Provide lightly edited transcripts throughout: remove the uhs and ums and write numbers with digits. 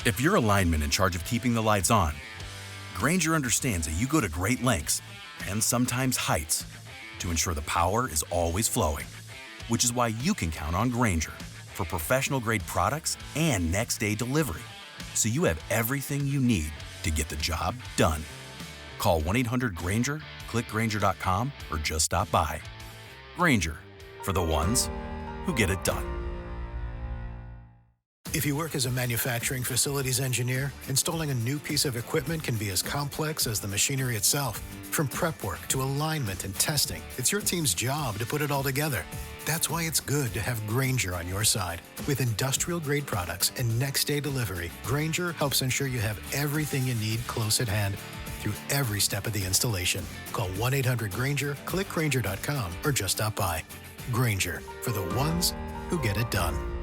If you're a lineman in charge of keeping the lights on, Grainger understands that you go to great lengths and sometimes heights to ensure the power is always flowing, which is why you can count on Grainger for professional-grade products and next-day delivery, so you have everything you need to get the job done. Call 1-800-GRAINGER, click Grainger.com, or just stop by. Grainger, for the ones who get it done. If you work as a manufacturing facilities engineer, installing a new piece of equipment can be as complex as the machinery itself. From prep work to alignment and testing, it's your team's job to put it all together. That's why it's good to have Grainger on your side. With industrial-grade products and next-day delivery, Grainger helps ensure you have everything you need close at hand through every step of the installation. Call 1-800-GRAINGER, click Grainger.com, or just stop by. Grainger, for the ones who get it done.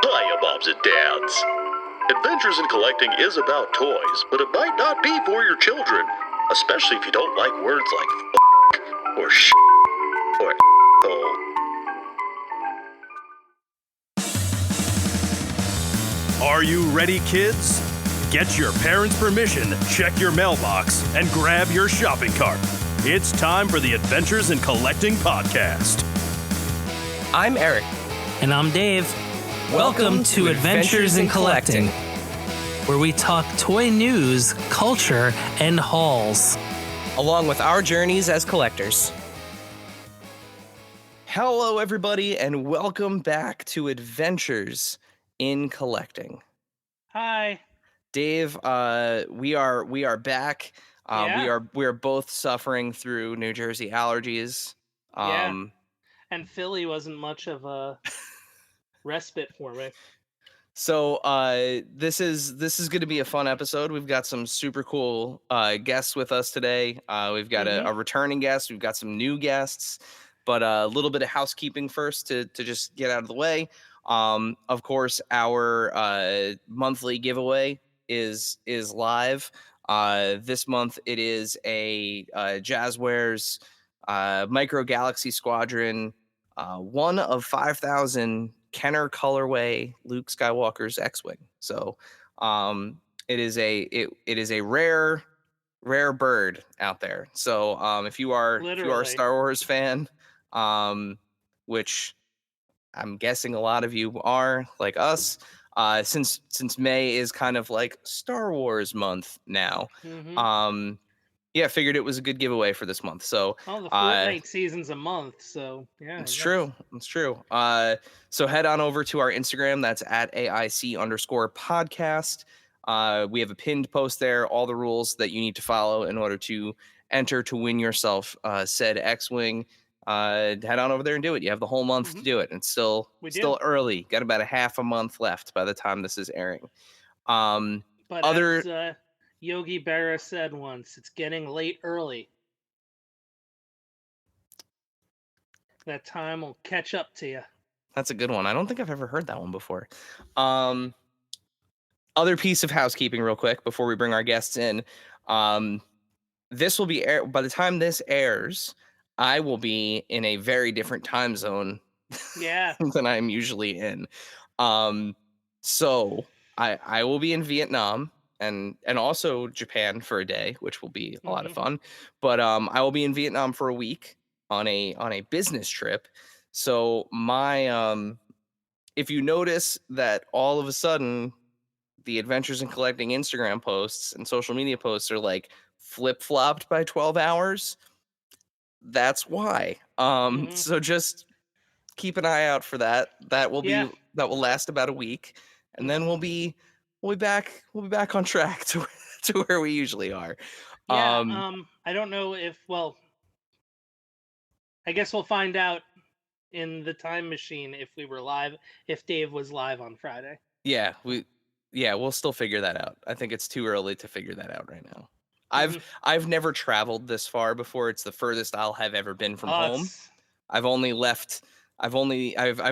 Hiya, moms and dads. Adventures in Collecting is about toys, but it might not be for your children, especially if you don't like words like f*** or sh** or hole. Are you ready, kids? Get your parents' permission, check your mailbox, and grab your shopping cart. It's time for the Adventures in Collecting podcast. I'm Eric. And I'm Dave. Welcome to Adventures in Collecting, where we talk toy news, culture, and hauls, along with our journeys as collectors. Hello, everybody, and welcome back to Adventures in Collecting. Hi, Dave. We are back. Yeah. We are both suffering through New Jersey allergies. Yeah. And Philly wasn't much of a respite for me. So this is going to be a fun episode. We've got some super cool guests with us today. We've got a returning guest. We've got some new guests, but a little bit of housekeeping first to just get out of the way. Of course, our monthly giveaway is live. This month it is a Jazzwares Micro Galaxy Squadron, one of 5,000 Kenner colorway Luke Skywalker's X-Wing. So it is a rare bird out there. So if you are a Star Wars fan, which I'm guessing a lot of you are, like us, since May is kind of like Star Wars month now. Yeah, figured it was a good giveaway for this month. So the Fortnite season's a month, so yeah. It's true. So head on over to our Instagram. That's at AIC_podcast. We have a pinned post there, all the rules that you need to follow in order to enter to win yourself said X-Wing. Head on over there and do it. You have the whole month to do it. It's still early. Got about a half a month left by the time this is airing. But as Yogi Berra said once, it's getting late early. That time will catch up to you. That's a good one. I don't think I've ever heard that one before. Other piece of housekeeping real quick before we bring our guests in. This will be by the time this airs, I will be in a very different time zone than I'm usually in. So I will be in Vietnam and also Japan for a day, which will be a lot of fun. But I will be in Vietnam for a week on a business trip. So my if you notice that all of a sudden the Adventures in Collecting Instagram posts and social media posts are like flip-flopped by 12 hours, that's why. So just keep an eye out for that. That will last about a week, and then we'll be back on track to where we usually are. I don't know if I guess we'll find out in the time machine if Dave was live on Friday. We'll still figure that out. I think it's too early to figure that out right now. I've never traveled this far before. It's the furthest I'll have ever been from home. I've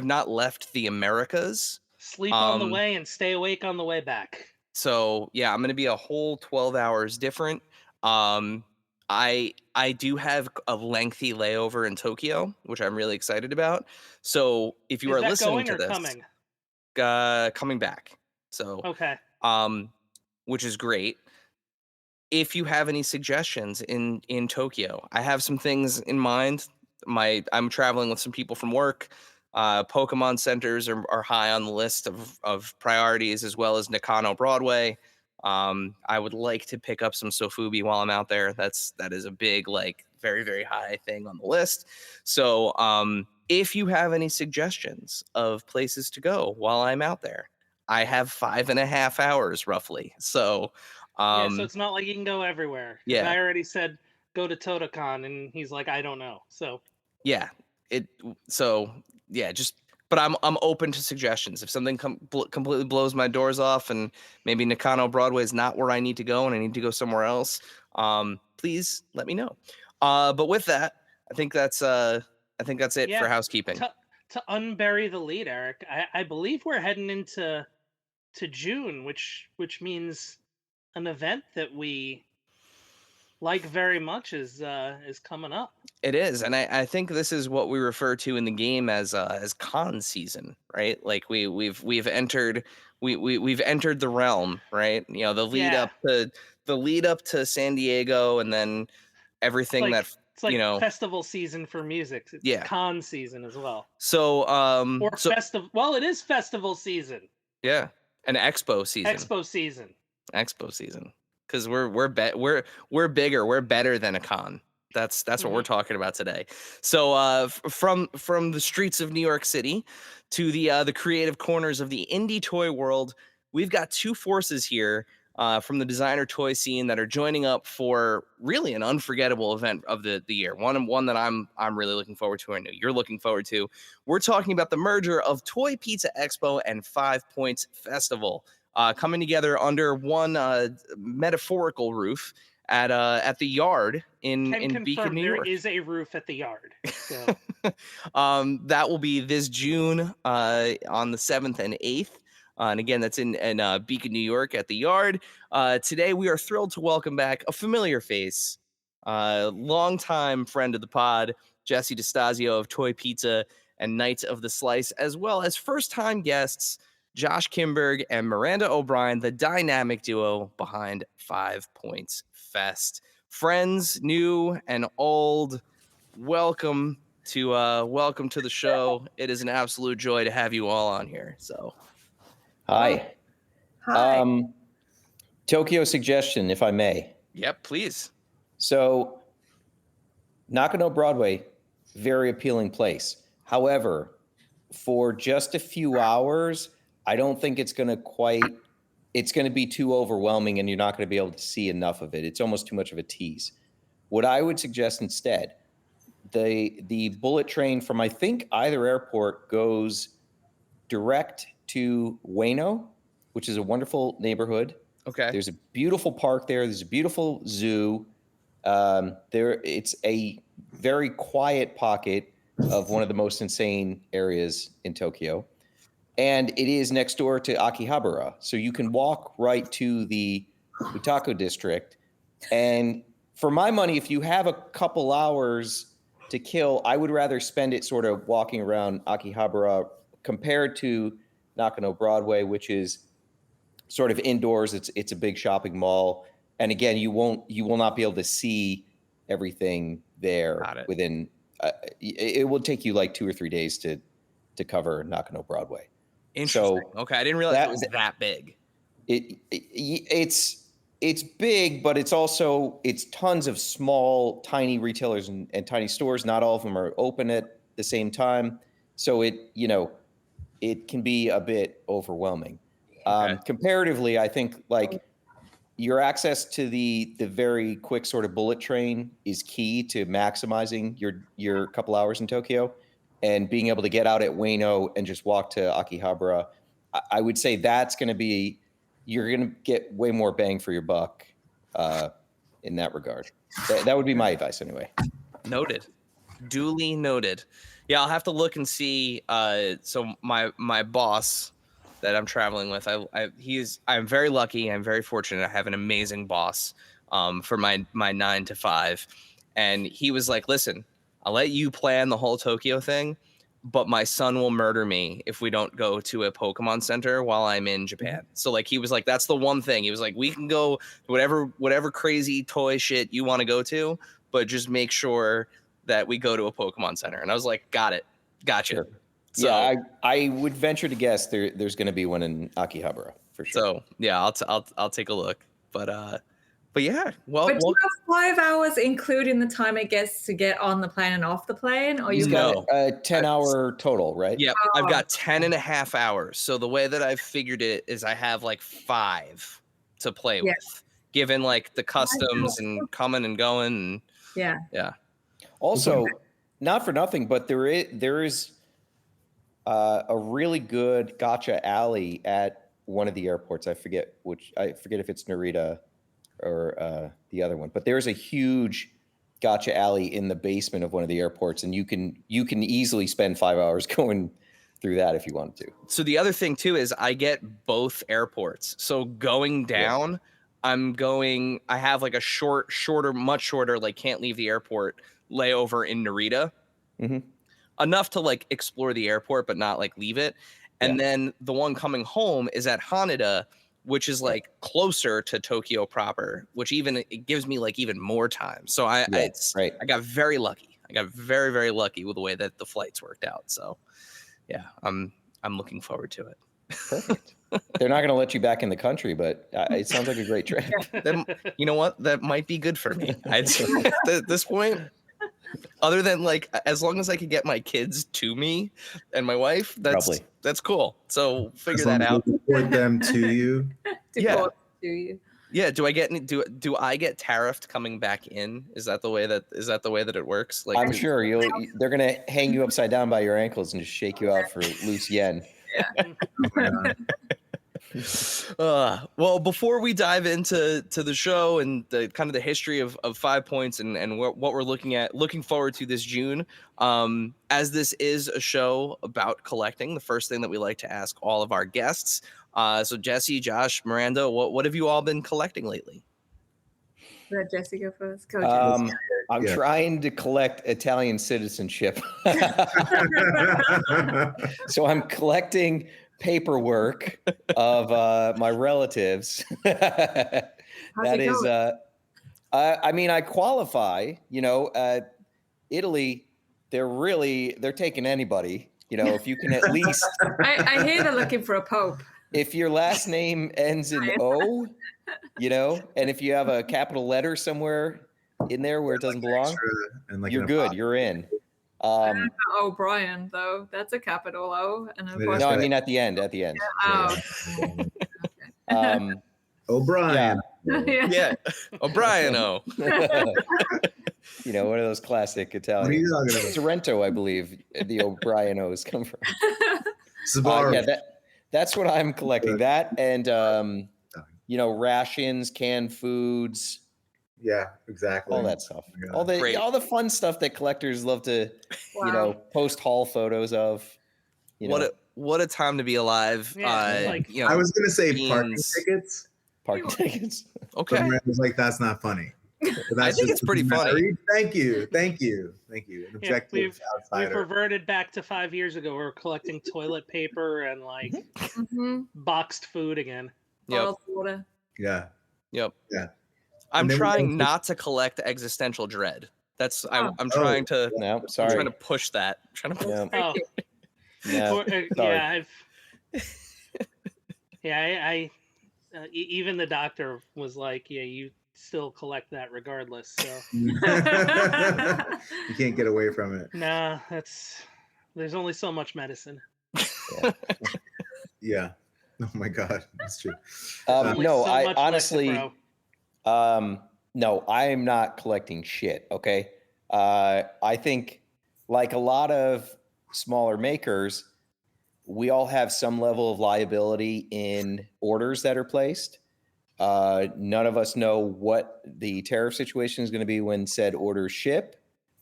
not left the Americas. Sleep on the way and stay awake on the way back. So yeah, I'm going to be a whole 12 hours different. I do have a lengthy layover in Tokyo, which I'm really excited about. So if you Is are that listening going to or this, coming? coming back. So Okay. um, which is great. If you have any suggestions in Tokyo, I have some things in mind. I'm traveling with some people from work. Pokemon centers are high on the list of priorities, as well as Nakano Broadway. I would like to pick up some sofubi while I'm out there. That is a big, like, very very high thing on the list. So if you have any suggestions of places to go while I'm out there, I have 5.5 hours roughly. So Yeah, so um, it's not like you can go everywhere because yeah, I already said go to Totocon, and he's like, I don't know. So yeah. It so yeah, just but I'm open to suggestions. If something completely blows my doors off, and maybe Nakano Broadway is not where I need to go, and I need to go somewhere else, please let me know. But with that, I think that's it for yeah, housekeeping. to unbury the lead, Eric. I believe we're heading into June, which means an event that we like very much is coming up. It is, and I think this is what we refer to in the game as con season, right? Like we've entered we've entered the realm, right? You know, Yeah, the lead up to San Diego, and then everything that it's you like know, festival season for music. It's yeah. con season as well, or So festival. Well, it is festival season, yeah, an expo season, expo season. expo season, because we're bigger, we're better than a con. That's what we're Hmm. talking about today. So from the streets of New York City to the creative corners of the indie toy world, we've got two forces here from the designer toy scene that are joining up for really an unforgettable event of the year. One that I'm really looking forward to. I know you're looking forward to. We're talking about the merger of Toy Pizza Expo and 5 Points Festival, coming together under one metaphorical roof at the Yard Can in Beacon, confirm New there York. is a roof at the Yard. So That will be this June on the 7th and 8th. And again, that's in Beacon, New York at the Yard. Today, we are thrilled to welcome back a familiar face, longtime friend of the pod, Jesse DeStasio of Toy Pizza and Knights of the Slice, as well as first-time guests, Josh Kimberg and Miranda O'Brien, the dynamic duo behind 5 Points Fest. Friends, new and old, welcome welcome to the show. It is an absolute joy to have you all on here. So, Hi. Tokyo suggestion, if I may. yep, please. So, Nakano Broadway, very appealing place. However, for just a few hours, I don't think it's going to be too overwhelming, and you're not going to be able to see enough of it. It's almost too much of a tease. What I would suggest instead, the bullet train from, I think, either airport goes direct to Ueno, which is a wonderful neighborhood. Okay. There's a beautiful park there. There's a beautiful zoo. It's a very quiet pocket of one of the most insane areas in Tokyo. And it is next door to Akihabara. So you can walk right to the Utako district. And for my money, if you have a couple hours to kill, I would rather spend it sort of walking around Akihabara compared to Nakano Broadway, which is sort of indoors. It's a big shopping mall. And again, you will not be able to see everything there Got it. within, it will take you like 2 or 3 days to cover Nakano Broadway. Interesting. So Okay, I didn't realize it was that big. It's big, but it's tons of small, tiny retailers and tiny stores. Not all of them are open at the same time. So it can be a bit overwhelming. Okay. Comparatively, I think like your access to the very quick sort of bullet train is key to maximizing your couple hours in Tokyo, and being able to get out at Ueno and just walk to Akihabara. I would say you're going to get way more bang for your buck in that regard. That would be my advice anyway. Noted. Duly noted. Yeah, I'll have to look and see. So my boss that I'm traveling with, I'm very lucky. I'm very fortunate. I have an amazing boss. for my 9 to 5. And he was like, listen, I'll let you plan the whole Tokyo thing, but my son will murder me if we don't go to a Pokemon Center while I'm in Japan. So like, he was like, that's the one thing. He was like, we can go whatever crazy toy shit you want to go to, but just make sure that we go to a Pokemon Center. And I was like, got it. Gotcha. Sure. So, yeah, I would venture to guess there's going to be one in Akihabara for sure. So yeah, I'll take a look. But yeah, well, But do you have 5 hours, including the time it gets to get on the plane and off the plane, or You've got a 10-hour total, right? Yeah, I've got 10 and a half hours. So the way that I've figured it is I have like 5 to play with, given like the customs and coming and going. And, yeah. Also, not for nothing, but there is a really good gacha alley at one of the airports. I forget if it's Narita or the other one, but there's a huge gacha alley in the basement of one of the airports, and you can easily spend 5 hours going through that if you wanted to. So the other thing too is I get both airports. So going down, I have like a much shorter, like can't leave the airport layover in Narita. Mm-hmm. Enough to like explore the airport, but not like leave it. And then the one coming home is at Haneda, which is like closer to Tokyo proper, which it gives me like even more time. So I got very lucky. I got very, very lucky with the way that the flights worked out. So yeah, I'm looking forward to it. Perfect. They're not going to let you back in the country, but it sounds like a great trip. You know what? That might be good for me. At this point, other than like, as long as I could get my kids to me and my wife, that's cool. So figure that out. Report them to you. To you. Yeah. Do I get tariffed coming back in? Is that the way that it works? Like, I'm sure they're going to hang you upside down by your ankles and just shake you out for loose yen. Well, before we dive into the show and the kind of the history of 5 points and what we're looking forward to this June, as this is a show about collecting, the first thing that we like to ask all of our guests. So Jesse, Josh, Miranda, what have you all been collecting lately? Let Jesse go first. I'm trying to collect Italian citizenship. So I'm collecting paperwork of my relatives. I qualify, Italy, they're taking anybody, if you can at least. I hear they're looking for a pope. If your last name ends in O, and if you have a capital letter somewhere in there where it doesn't belong, you're good. You're in. O'Brien, though, that's a capital O. No, I mean at the end. Oh. O'Brien. Yeah. O'Brien. Oh. One of those classic Italian. What are you talking about? Sorrento, I believe the O'Brien O's come from. That's what I'm collecting. That and rations, canned foods. Yeah, exactly. All that stuff. All the fun stuff that collectors love to, post haul photos of. What a time to be alive. I was gonna say parking tickets. Parking tickets. Okay. I was like, that's not funny. I think it's pretty funny. Thank you. An objective outsider. We've reverted back to 5 years ago. We were collecting toilet paper and boxed food again. Yep. Water. Yeah. Yep. Yeah. I'm trying not to collect existential dread. That's I'm trying to. No, I'm sorry. trying to push that. I even the doctor was like, "Yeah, you still collect that regardless." So you can't get away from it. Nah, there's only so much medicine. Yeah. Oh my God, that's true. I honestly, no, I am not collecting shit. Okay, I think like a lot of smaller makers, we all have some level of liability in orders that are placed. None of us know what the tariff situation is going to be when said orders ship.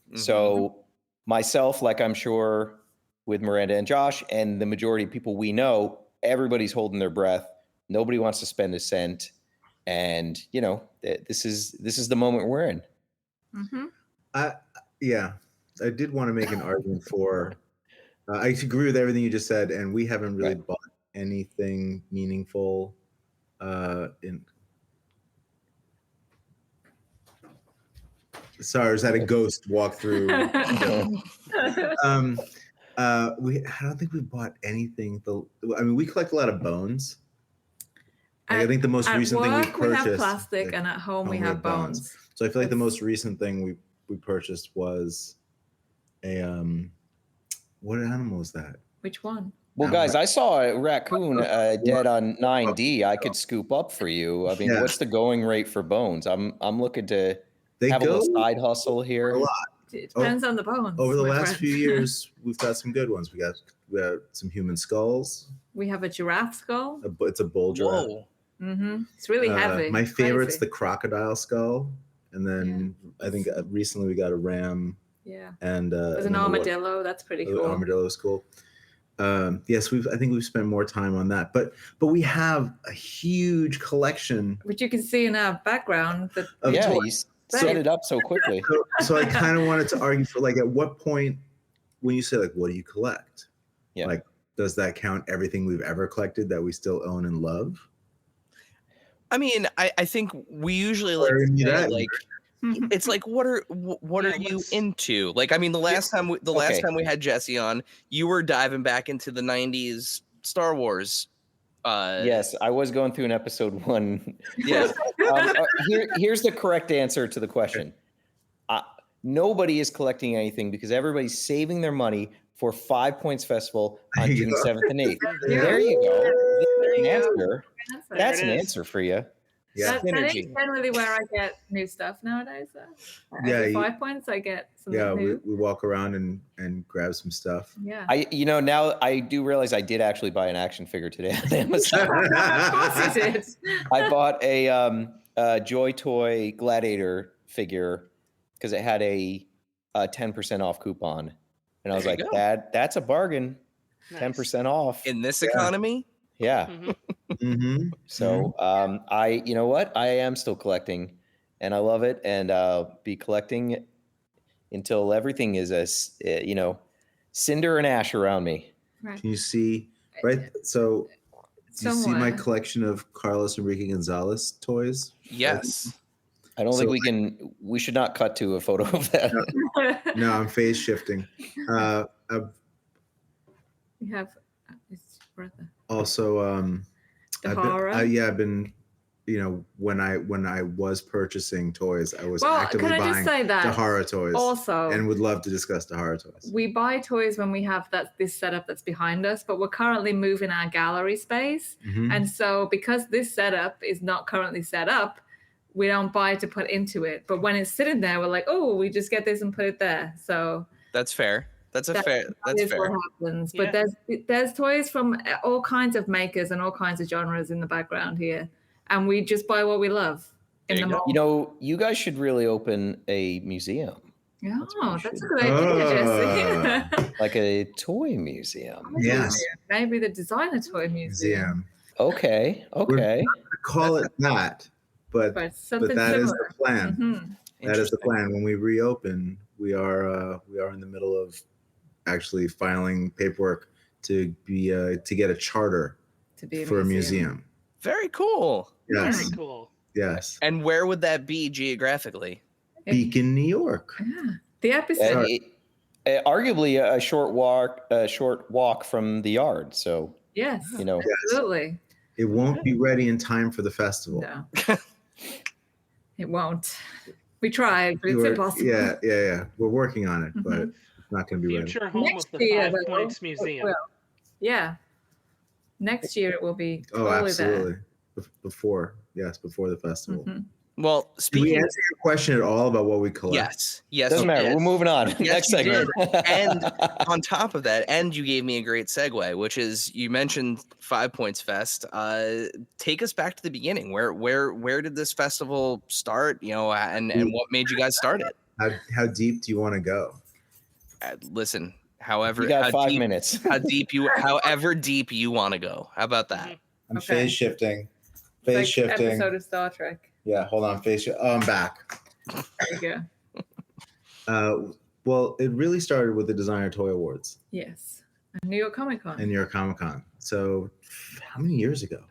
Mm-hmm. So myself, like I'm sure with Miranda and Josh and the majority of people we know, everybody's holding their breath. Nobody wants to spend a cent. And this is the moment we're in. Mm-hmm. Yeah, I did want to make an argument for. I agree with everything you just said, and we haven't really bought anything meaningful. Sorry, is that a ghost walk through? I don't think we bought anything. We collect a lot of bones. I think the most recent thing we purchased. We have plastic, and at home we have bones. So I feel like the most recent thing we purchased was a what animal is that? Which one? Well, guys, I saw a raccoon dead on 9D. I could scoop up for you. I mean, what's the going rate for bones? I'm looking to have a little side hustle here. A lot. It depends on the bones. Over the last few years, we've got some good ones. We got some human skulls. We have a giraffe skull. It's a bull giraffe. Mm-hmm. It's really heavy. My favorite's the crocodile skull, and then I think recently we got a ram. Yeah. And there's an armadillo. That's pretty cool. Armadillo is cool. Yes, I think we've spent more time on that, but we have a huge collection, which you can see in our background. You set it up so quickly. So I kind of wanted to argue for at what point, when you say what do you collect? Yeah. Does that count everything we've ever collected that we still own and love? I mean, I think we usually it's what are you into? The last time we had Jesse on, you were diving back into the 90s Star Wars. Yes, I was going through an episode 1. Yes. Here's the correct answer to the question. Nobody is collecting anything because everybody's saving their money for 5 Points Festival on June 7th and 8th. There you go. That's an answer for you. Yeah. That is generally where I get new stuff nowadays. Every 5 Points, I get something new. We walk around and grab some stuff. Yeah. Now I do realize I did actually buy an action figure today on Amazon. Of course you did. I bought a Joy Toy Gladiator figure because it had a 10% off coupon, and I was that's a bargain. Nice. 10% off in this economy. Yeah. Mm-hmm. So you know what? I am still collecting, and I love it, and I'll be collecting until everything is cinder and ash around me. Right. Can you see? Right. So do you see my collection of Carlos Enrique Gonzalez toys? Yes. I don't think we should not cut to a photo of that. No, I'm phase shifting. We have his brother. Also, I've been, when I was purchasing toys, I was actively buying Dahara toys. Also, and would love to discuss Dahara toys. We buy toys when we have this setup that's behind us, but we're currently moving our gallery space, and so because this setup is not currently set up, we don't buy to put into it. But when it's sitting there, we're like, oh, we just get this and put it there. So that's fair. That's fair. What happens. Yeah. But there's toys from all kinds of makers and all kinds of genres in the background here, and we just buy what we love. You guys should really open a museum. Yeah, that's a good idea, Jesse. Like a toy museum. Yes. Maybe the designer toy museum. Okay. We're not gonna call it that, but that similar. Is the plan. Mm-hmm. That is the plan. When we reopen, we are in the middle of actually filing paperwork to get a charter for a museum. Very cool. Yes. Very cool. Yes. And where would that be geographically? Beacon, New York. Yeah. The episode. Arguably a short walk from the yard. So yes, absolutely. It won't be ready in time for the festival. No. It won't. We tried, but it's impossible. Yeah. We're working on it, but it's not going to be future home of the 5 Points Museum. Yeah. Next year it will be. Oh, absolutely. Before the festival. Mm-hmm. Well, did we answer your question at all about what we collect? Yes. Doesn't matter. We're moving on. Yes, next segment. And on top of that, you gave me a great segue, which is you mentioned 5 Points Fest. Take us back to the beginning. Where did this festival start? And what made you guys start it? How deep do you want to go? Listen, however, you got 5 minutes. However deep you want to go. How about that? I'm phase shifting. Phase Like shifting. episode of Star Trek. Yeah, hold on. I'm back. There you go. Well, it really started with the Designer Toy Awards. Yes. And New York Comic Con. And New York Comic Con. So how many years ago?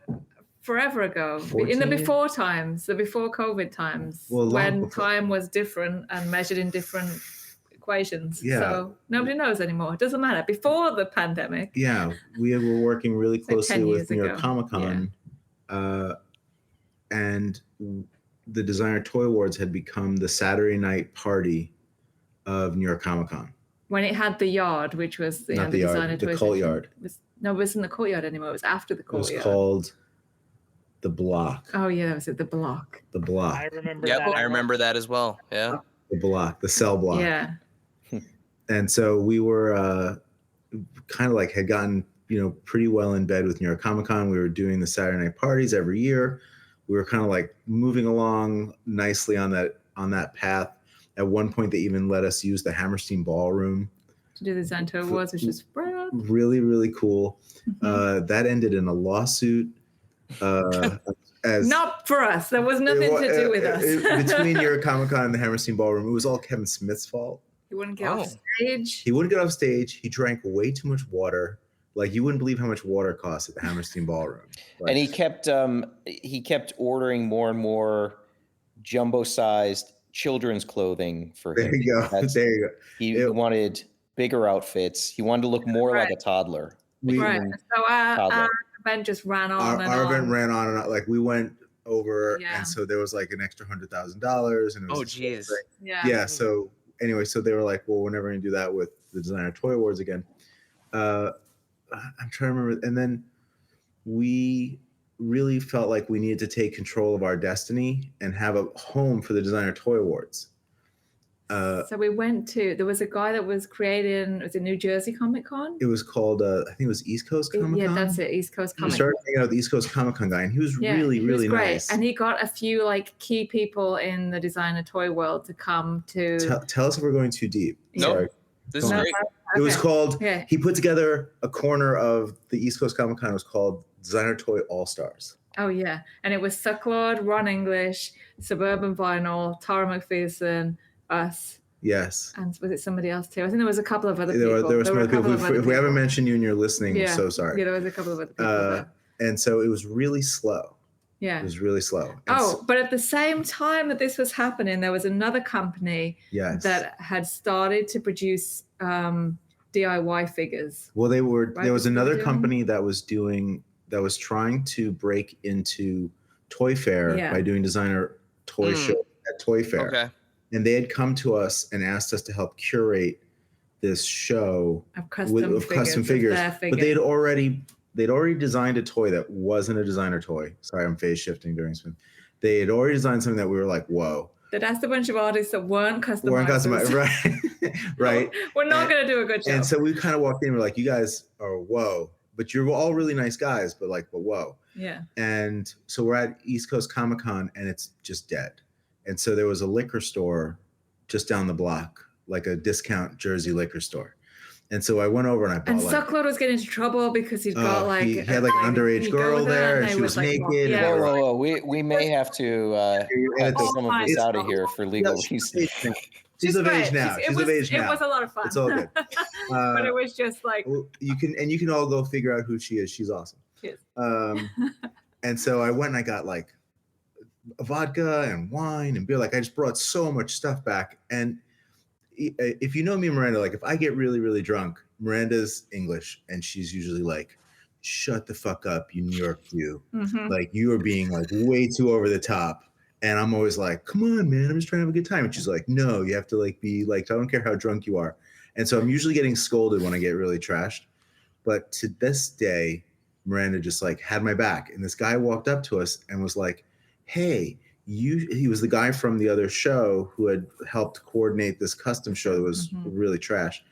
Forever ago. 14? In the before times, the before COVID times, when time was different and measured in different equations. Yeah. So nobody knows anymore. It doesn't matter. Before the pandemic. Yeah, we were working really closely with New York Comic Con. Yeah. And the Designer Toy Awards had become the Saturday night party of New York Comic Con. When it had the yard, which was the Designer Toy the Cult Yard. It wasn't the Cult Yard anymore. It was after the Cult Yard. It was called the Block. Oh yeah, that was it. The Block. The Block. I remember Yep, that. I remember that as well. Yeah. The Block, the Cell Block. Yeah. And so we were kind of like had gotten, pretty well in bed with New York Comic Con. We were doing the Saturday night parties every year. We were kind of like moving along nicely on that path. At one point, they even let us use the Hammerstein Ballroom to do the Zanto Awards, which was really, really cool. That ended in a lawsuit. Not for us. There was nothing to do with us. Between New York Comic Con and the Hammerstein Ballroom, it was all Kevin Smith's fault. He wouldn't get off stage. He wouldn't get off stage. He drank way too much water. Like, you wouldn't believe how much water costs at the Hammerstein Ballroom. And he kept ordering more and more jumbo-sized children's clothing for him. There you go. There you go. He wanted bigger outfits. He wanted to look more like a toddler. Right. So our event just ran on our event ran on and on. Like, we went over, and so there was like an extra $100,000. And it was geez. Yeah. So anyway, so they were like, well, we're never going to do that with the Designer Toy Awards again. I'm trying to remember. And then we really felt like we needed to take control of our destiny and have a home for the Designer Toy Awards. So we went to, there was a guy that was creating, was it New Jersey Comic Con? It was called, I think it was East Coast Comic Con. Yeah, that's it, East Coast Comic Con. We started hanging out with the East Coast Comic Con guy, and he was really great. nice. And he got a few like key people in the designer toy world to come to. Tell us if we're going too deep. Nope. Sorry. This is great. It was called, he put together a corner of the East Coast Comic Con. It was called Designer Toy All-Stars. Oh, yeah. And it was Sucklord, Ron English, Suburban Vinyl, Tara McPherson, us. Yes. And was it somebody else too? I think there was a couple of other people. There were some other people. If we haven't mentioned you and you're listening, we're so sorry. Yeah, there was a couple of other people there. And so it was really slow. Yeah. It was really slow. But at the same time that this was happening, there was another company that had started to produce DIY figures. Well, there was another company that was trying to break into Toy Fair by doing designer toy show at Toy Fair. Okay. And they had come to us and asked us to help curate this show of custom figures. But they'd already designed a toy that wasn't a designer toy. Sorry, I'm phase shifting during spin. They had already designed something that we were like, whoa. They'd asked a bunch of artists that weren't customized. Right. Right. We're not going to do a good job. And so we kind of walked in and we're like, you guys are whoa. But you're all really nice guys, but whoa. Yeah. And so we're at East Coast Comic Con and it's just dead. And so there was a liquor store just down the block, like a discount Jersey liquor store. And so I went over and I bought And Sucklord was getting into trouble because he'd got he had like an underage girl there and she was naked. Whoa. We may have to cut some of this out of here for legal reasons. She's of age now. She's of age now. It was a lot of fun. It's all good. But it was just like you can all go figure out who she is. She's awesome. She is. And so I went and I got like vodka and wine and beer. Like I just brought so much stuff back. And if you know me, Miranda, like if I get really, really drunk, Miranda's English and she's usually like, shut the fuck up, you New York Jew. Mm-hmm. Like you are being like way too over the top. And I'm always like, come on, man, I'm just trying to have a good time. And she's like, no, you have to like be like, I don't care how drunk you are. And so I'm usually getting scolded when I get really trashed. But to this day, Miranda just like had my back. And this guy walked up to us and was like, hey, he was the guy from the other show who had helped coordinate this custom show that was really trash.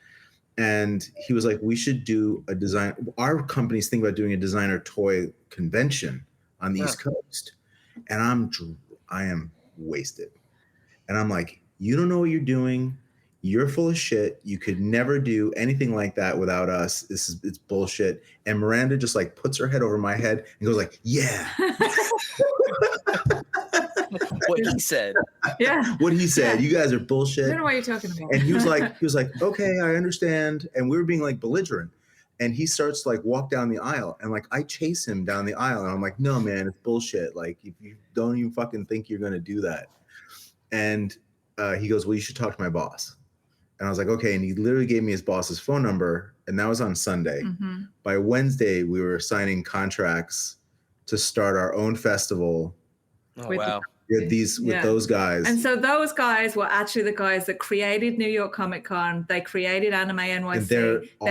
And he was like, we should do a design. Our company's thinking about doing a designer toy convention on the East Coast. And I am wasted. And I'm like, you don't know what you're doing. you're full of shit. You could never do anything like that without us. It's bullshit. And Miranda just like puts her head over my head and goes like, yeah. What he said. Yeah. What he said. Yeah. You guys are I bullshit. don't know what you're talking about. And he was like, okay, I understand. And we were being like belligerent. And he starts to like walk down the aisle, and like I chase him down the aisle, and I'm like, no, man, it's bullshit. Like you don't even fucking think you're gonna do that. And he goes, well, you should talk to my boss. And I was like, okay. And he literally gave me his boss's phone number, and that was on Sunday. Mm-hmm. By Wednesday, we were signing contracts to start our own festival. Oh, With wow. With those guys. And so those guys were actually the guys that created New York Comic Con. They created Anime NYC. They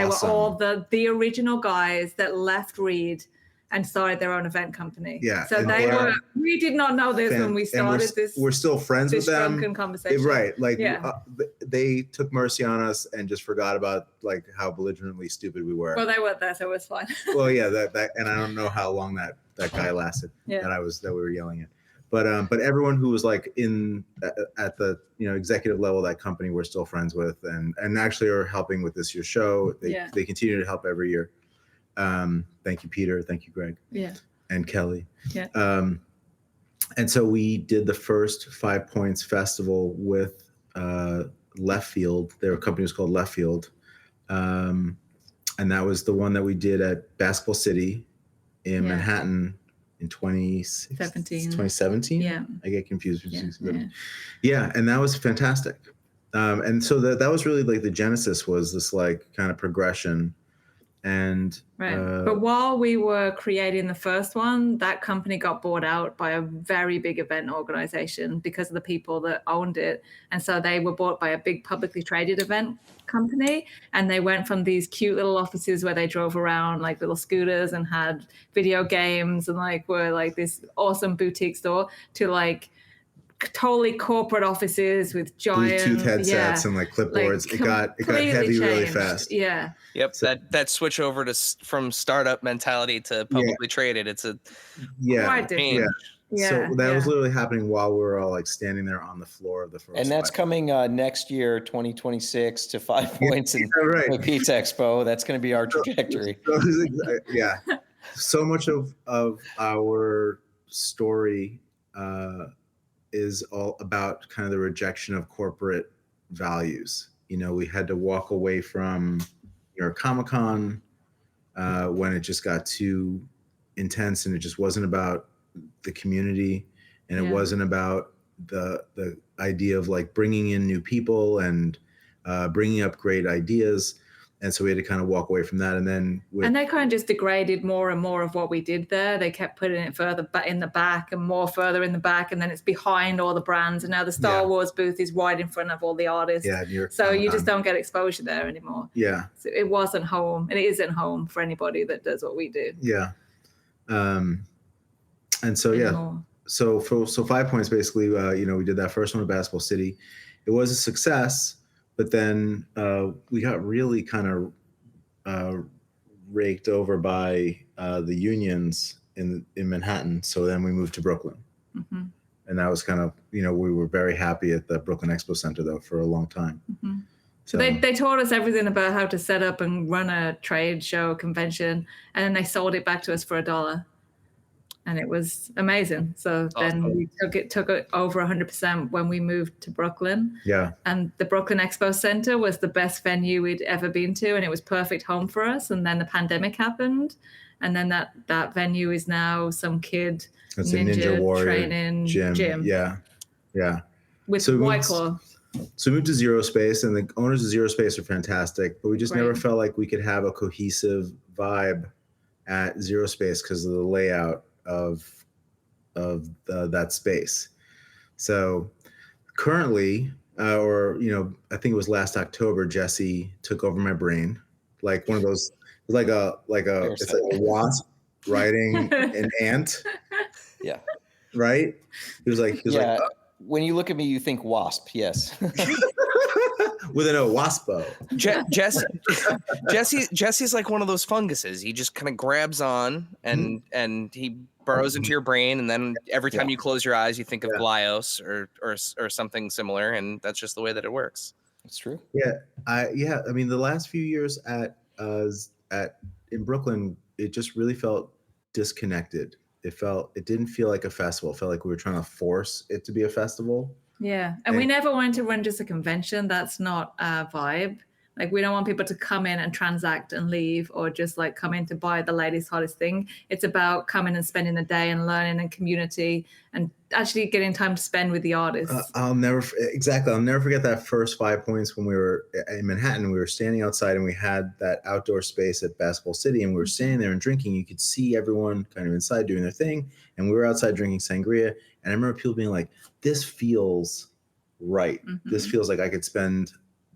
were all the original guys that left Reed and started their own event company. Yeah. So we did not know this when we started this. We're still friends with them. Drunken conversation. Right. Like yeah. They took mercy on us and just forgot about like how belligerently stupid we were. Well, they weren't there, so it was fine. Well, yeah, that and I don't know how long that guy lasted that we were yelling at. But everyone who was like at the executive level of that company we're still friends with and actually are helping with this year's show. They continue to help every year. Thank you, Peter. Thank you, Greg. Yeah. And Kelly. Yeah. And so we did the first 5 Points Festival with Left Field. Their company was called Left Field. And that was the one that we did at Basketball City in Manhattan in 2017. Yeah. I get confused. Yeah. And that was fantastic. And so that was really like the genesis was this like kind of progression. And but while we were creating the first one, that company got bought out by a very big event organization because of the people that owned it. And so they were bought by a big publicly traded event company, and they went from these cute little offices where they drove around like little scooters and had video games and like were like this awesome boutique store to like totally corporate offices with giant Bluetooth headsets and like clipboards. It got heavy really fast. Yeah. Yep. So, that switch over from startup mentality to publicly traded. It's a change. So that was literally happening while we were all like standing there on the floor of the first. And that's coming next year, 2026, to 5 Points and the Pizza Expo. That's going to be our trajectory. Yeah. So much of our story is all about kind of the rejection of corporate values. We had to walk away from New York Comic-Con when it just got too intense and it just wasn't about the community and it wasn't about the idea of like bringing in new people and bringing up great ideas. And so we had to kind of walk away from that. And then and they kind of just degraded more and more of what we did there. They kept putting it further in the back and more further in the back. And then it's behind all the brands. And now the Star Wars booth is right in front of all the artists. Yeah, so you just don't get exposure there anymore. Yeah. So it wasn't home. And it isn't home for anybody that does what we do. Yeah. And so, anymore. So 5 Points, basically, we did that first one at Basketball City. It was a success. But then we got really kind of raked over by the unions in Manhattan. So then we moved to Brooklyn. Mm-hmm. And that was kind of, we were very happy at the Brooklyn Expo Center, though, for a long time. Mm-hmm. So they taught us everything about how to set up and run a trade show convention. And then they sold it back to us for $1. And it was amazing. So then we took it over 100% when we moved to Brooklyn. Yeah. And the Brooklyn Expo Center was the best venue we'd ever been to, and it was perfect home for us. And then the pandemic happened, and then that venue is now some kid ninja warrior training gym. Yeah. With White Claw. So we moved to Zero Space, and the owners of Zero Space are fantastic, but we just never felt like we could have a cohesive vibe at Zero Space because of the layout of that space. So currently, I think it was last October, Jesse took over my brain, like one of those, it's like a wasp riding an ant. Yeah. Right. He was like, when you look at me, you think wasp. Yes. With an waspo. Jesse's like one of those funguses. He just kind of grabs on and he burrows into your brain, and then every time you close your eyes, you think of Blios or something similar, and that's just the way that it works. It's true. Yeah, I mean, the last few years at in Brooklyn, it just really felt disconnected. It didn't feel like a festival. It felt like we were trying to force it to be a festival. Yeah. And we never wanted to run just a convention. That's not our vibe. Like, we don't want people to come in and transact and leave, or just like come in to buy the latest, hottest thing. It's about coming and spending the day and learning and community and actually getting time to spend with the artists. I'll never forget that first 5 Points when we were in Manhattan. We were standing outside and we had that outdoor space at Basketball City, and we were standing there and drinking. You could see everyone kind of inside doing their thing, and we were outside drinking sangria. And I remember people being like, this feels right. Mm-hmm. This feels like I could spend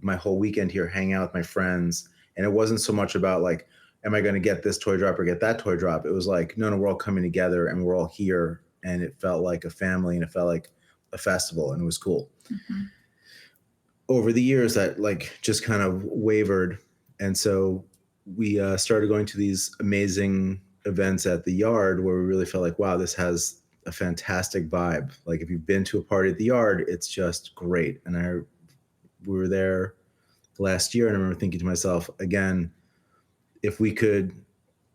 my whole weekend here hanging out with my friends. And it wasn't so much about like, am I going to get this toy drop or get that toy drop? It was like, no, we're all coming together and we're all here. And it felt like a family, and it felt like a festival, and it was cool. Mm-hmm. Over the years, that like just kind of wavered. And so we started going to these amazing events at the Yard, where we really felt like, wow, this has a fantastic vibe. Like, if you've been to a party at the Yard, it's just great. And we were there last year, and I remember thinking to myself, again, if we could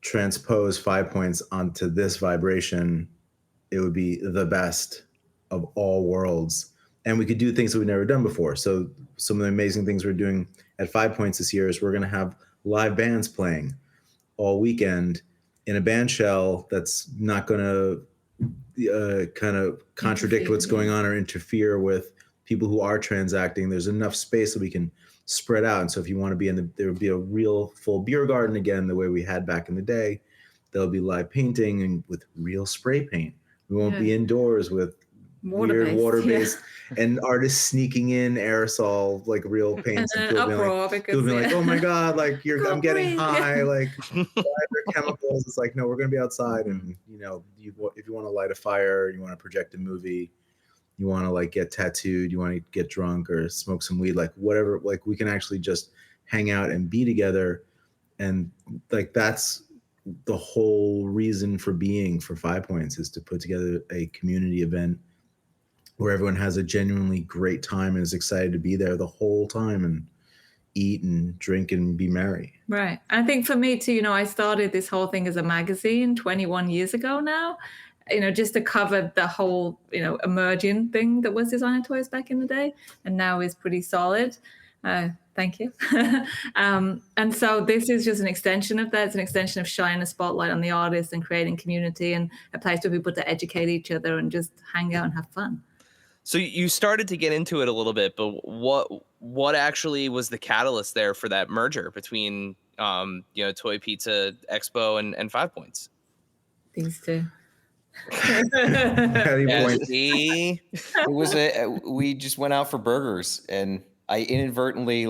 transpose 5 Points onto this vibration, it would be the best of all worlds. And we could do things that we've never done before. So some of the amazing things we're doing at 5 Points this year is we're going to have live bands playing all weekend in a band shell that's not going to kind of contradict what's going on or interfere with people who are transacting. There's enough space that we can spread out. And so if you want to be there would be a real full beer garden again, the way we had back in the day. There'll be live painting and with real spray paint. We won't be indoors with weird water-based and artists sneaking in aerosol, like real paints. And people being like, oh my God, like I'm getting high, like chemicals. It's like, no, we're going to be outside. And, if you want to light a fire, you want to project a movie, you want to like get tattooed, you want to get drunk or smoke some weed, like whatever, like we can actually just hang out and be together. And like, that's the whole reason for being for 5 Points, is to put together a community event where everyone has a genuinely great time and is excited to be there the whole time and eat and drink and be merry. Right. I think for me too, I started this whole thing as a magazine 21 years ago now, just to cover the whole, emerging thing that was Designer Toys back in the day, and now is pretty solid. Thank you. And so this is just an extension of that. It's an extension of shining a spotlight on the artists and creating community and a place for people to educate each other and just hang out and have fun. So you started to get into it a little bit, but what actually was the catalyst there for that merger between Toy Pizza Expo and 5 Points? These two. It was we just went out for burgers, and I inadvertently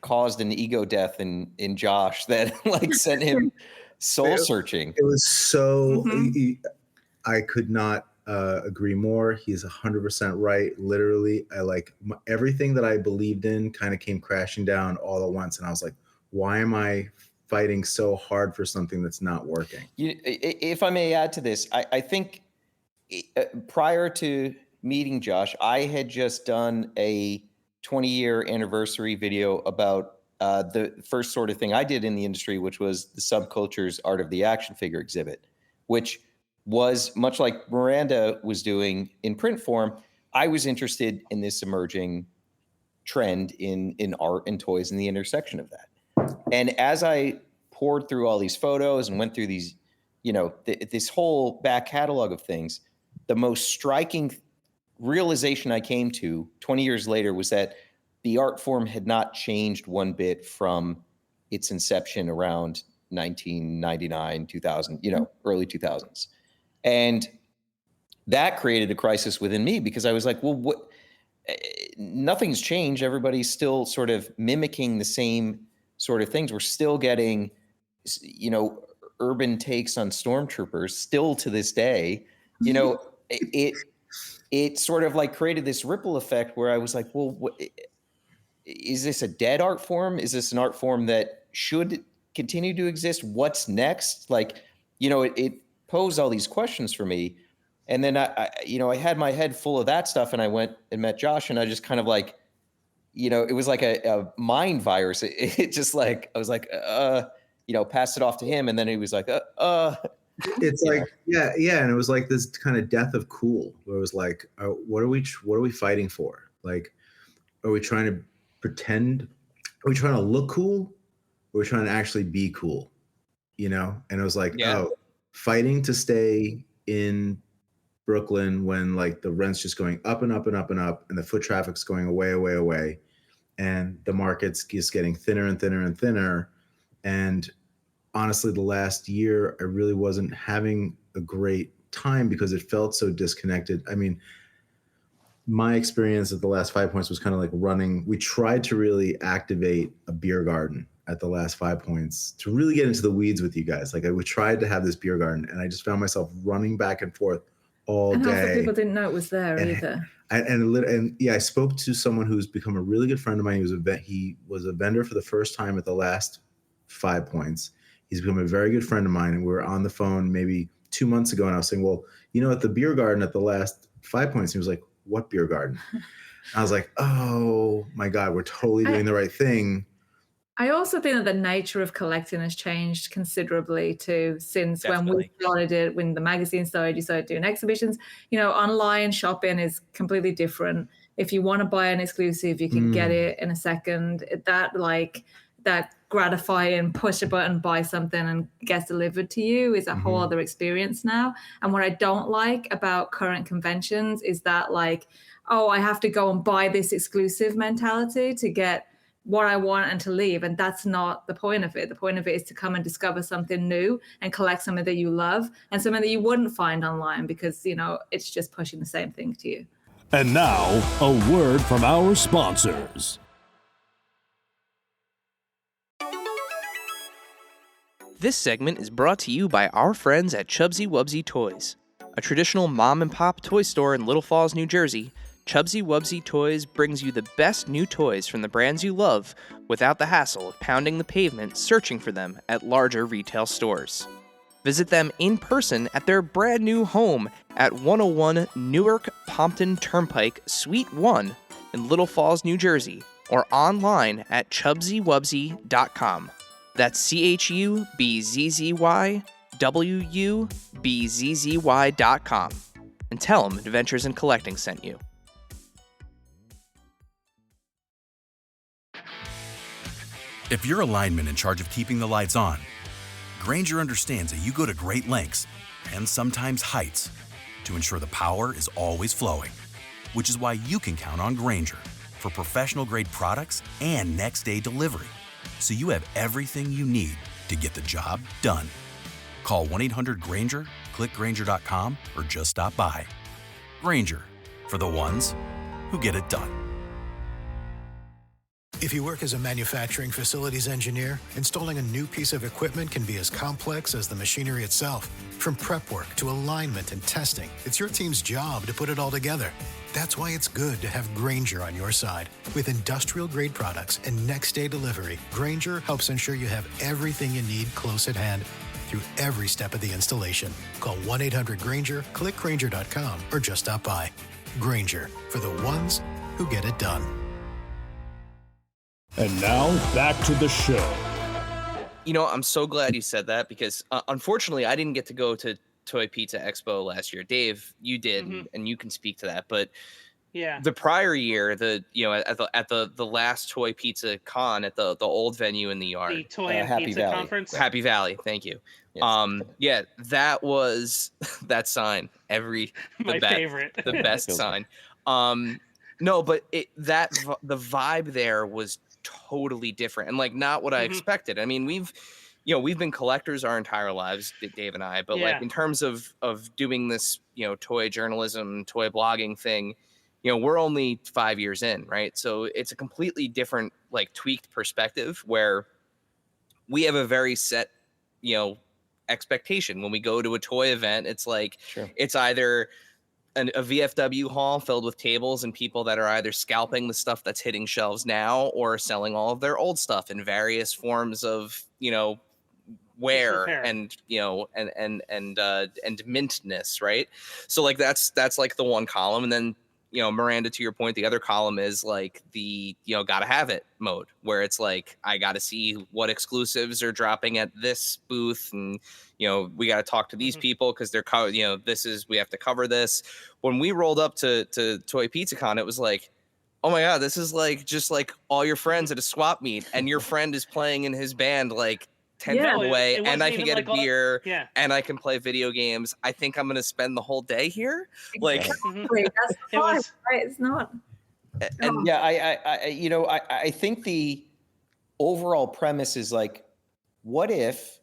caused an ego death in Josh that sent him soul searching. It was so I could not agree more. He's 100% right. Literally, everything that I believed in kind of came crashing down all at once, and I was like, why am I fighting so hard for something that's not working? If I may add to this, I think prior to meeting Josh, I had just done a 20-year anniversary video about the first sort of thing I did in the industry, which was the Subculture's Art of the Action Figure exhibit, which was much like Miranda was doing in print form. I was interested in this emerging trend in art and toys and the intersection of that. And as I poured through all these photos and went through these, this whole back catalog of things, the most striking realization I came to 20 years later was that the art form had not changed one bit from its inception around 1999, 2000, early 2000s. And that created a crisis within me, because I was like, well, nothing's changed. Everybody's still sort of mimicking the same sort of things. We're still getting, urban takes on stormtroopers still to this day. It sort of created this ripple effect where I was like, well, is this a dead art form? Is this an art form that should continue to exist? What's next? It posed all these questions for me. And then I had my head full of that stuff, and I went and met Josh, and I just kind of it was like a mind virus. It just like, I was like, passed it off to him. And then he was like, It's like, yeah. And it was like this kind of death of cool, where it was like, what are we fighting for? Like, are we trying to pretend? Are we trying to look cool? Or are we trying to actually be cool? And it was like, fighting to stay in Brooklyn when like the rent's just going up and up and up and up, and the foot traffic's going away, and the market's just getting thinner and thinner and thinner. And honestly, the last year, I really wasn't having a great time because it felt so disconnected. I mean, my experience at the last 5 points was kind of like running. We tried to really activate a beer garden at the last 5 points to really get into the weeds with you guys. Like we tried to have this beer garden, and I just found myself running back and forth all and day. half the people didn't know it was there either. I spoke to someone who's become a really good friend of mine. He was a vendor for the first time at the last 5 points. He's become a very good friend of mine, and we were on the phone maybe 2 months ago, and I was saying, well, at the beer garden at the last 5 points, he was like, what beer garden? I was like, oh my God, we're totally doing the right thing. I also think that the nature of collecting has changed considerably too, since when we started it, when the magazine started, you started doing exhibitions. Online shopping is completely different. If you want to buy an exclusive, you can get it in a second. That gratifying push a button, buy something and gets delivered to you is a whole other experience now. And what I don't like about current conventions is that I have to go and buy this exclusive mentality to get what I want and to leave. And that's not the point of it. The point of it is to come and discover something new and collect something that you love and something that you wouldn't find online because, it's just pushing the same thing to you. And now, a word from our sponsors. This segment is brought to you by our friends at Chubsy Wubsy Toys. A traditional mom-and-pop toy store in Little Falls, New Jersey, Chubsy Wubsy Toys brings you the best new toys from the brands you love without the hassle of pounding the pavement searching for them at larger retail stores. Visit them in person at their brand new home at 101 Newark Pompton Turnpike, Suite 1 in Little Falls, New Jersey, or online at chubsywubsy.com. That's CHUBZYWUBZZY.com. And tell them Adventures in Collecting sent you. If you're a lineman in charge of keeping the lights on, Grainger understands that you go to great lengths and sometimes heights to ensure the power is always flowing, which is why you can count on Grainger for professional-grade products and next-day delivery, so you have everything you need to get the job done. Call 1-800-GRAINGER, click Grainger.com, or just stop by. Grainger, for the ones who get it done. If you work as a manufacturing facilities engineer, installing a new piece of equipment can be as complex as the machinery itself. From prep work to alignment and testing, it's your team's job to put it all together. That's why it's good to have Grainger on your side. With industrial-grade products and next-day delivery, Grainger helps ensure you have everything you need close at hand through every step of the installation. Call 1-800-GRAINGER, click Grainger.com, or just stop by. Grainger, for the ones who get it done. And now, back to the show. I'm so glad you said that because unfortunately I didn't get to go to Toy Pizza Expo last year. Dave, you did, and you can speak to that. But the prior year, at the last Toy Pizza Con at the old venue in the yard, the Toy and Happy Pizza Valley. Conference, Happy Valley. Thank you. Yes. That was that sign. my favorite, the best sign. No, but the vibe there was totally different and not what I expected. I mean, we've been collectors our entire lives, Dave and I, but in terms of doing this, toy journalism, toy blogging thing, we're only 5 years in, right? So it's a completely different, tweaked perspective where we have a very set, expectation. When we go to a toy event, it's it's either a VFW hall filled with tables and people that are either scalping the stuff that's hitting shelves now or selling all of their old stuff in various forms of, wear and, and mintness, right? So that's the one column. And then, Miranda, to your point, the other column is like the, gotta have it mode, where it's like, I gotta see what exclusives are dropping at this booth. And, we got to talk to these people because they're, we have to cover this. When we rolled up to Toy Pizza Con, it was like, oh my God, this is like just like all your friends at a swap meet, and your friend is playing in his band like 10 feet away, and I can get a beer, and I can play video games. I think I'm gonna spend the whole day here. Like, exactly. That's fine, right? It's not. And I think the overall premise is like, what if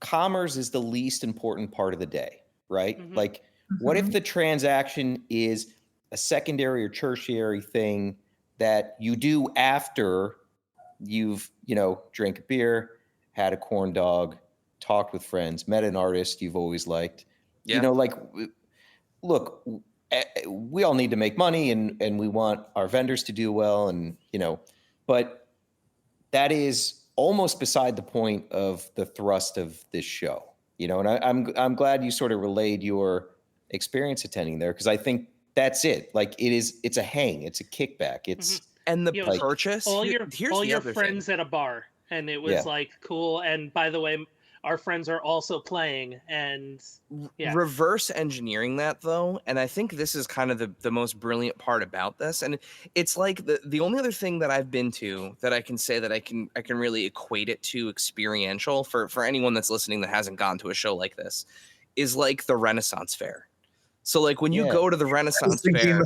commerce is the least important part of the day, right? Like, what if the transaction is a secondary or tertiary thing that you do after you've, drank a beer, had a corn dog, talked with friends, met an artist you've always liked. Look, we all need to make money, and we want our vendors to do well, and but that is almost beside the point of the thrust of this show. And I'm glad you sort of relayed your experience attending there, because I think that's it. Like, it's a hang, it's a kickback, it's and the purchase. All Here's your friends at a bar, and it was like cool. And by the way, our friends are also playing, and reverse engineering that though. And I think this is kind of the most brilliant part about this. And it's like the only other thing that I've been to that I can say that I can really equate it to experiential for anyone that's listening that hasn't gone to a show like this is like the Renaissance Fair. So like when you go to the Renaissance Fair,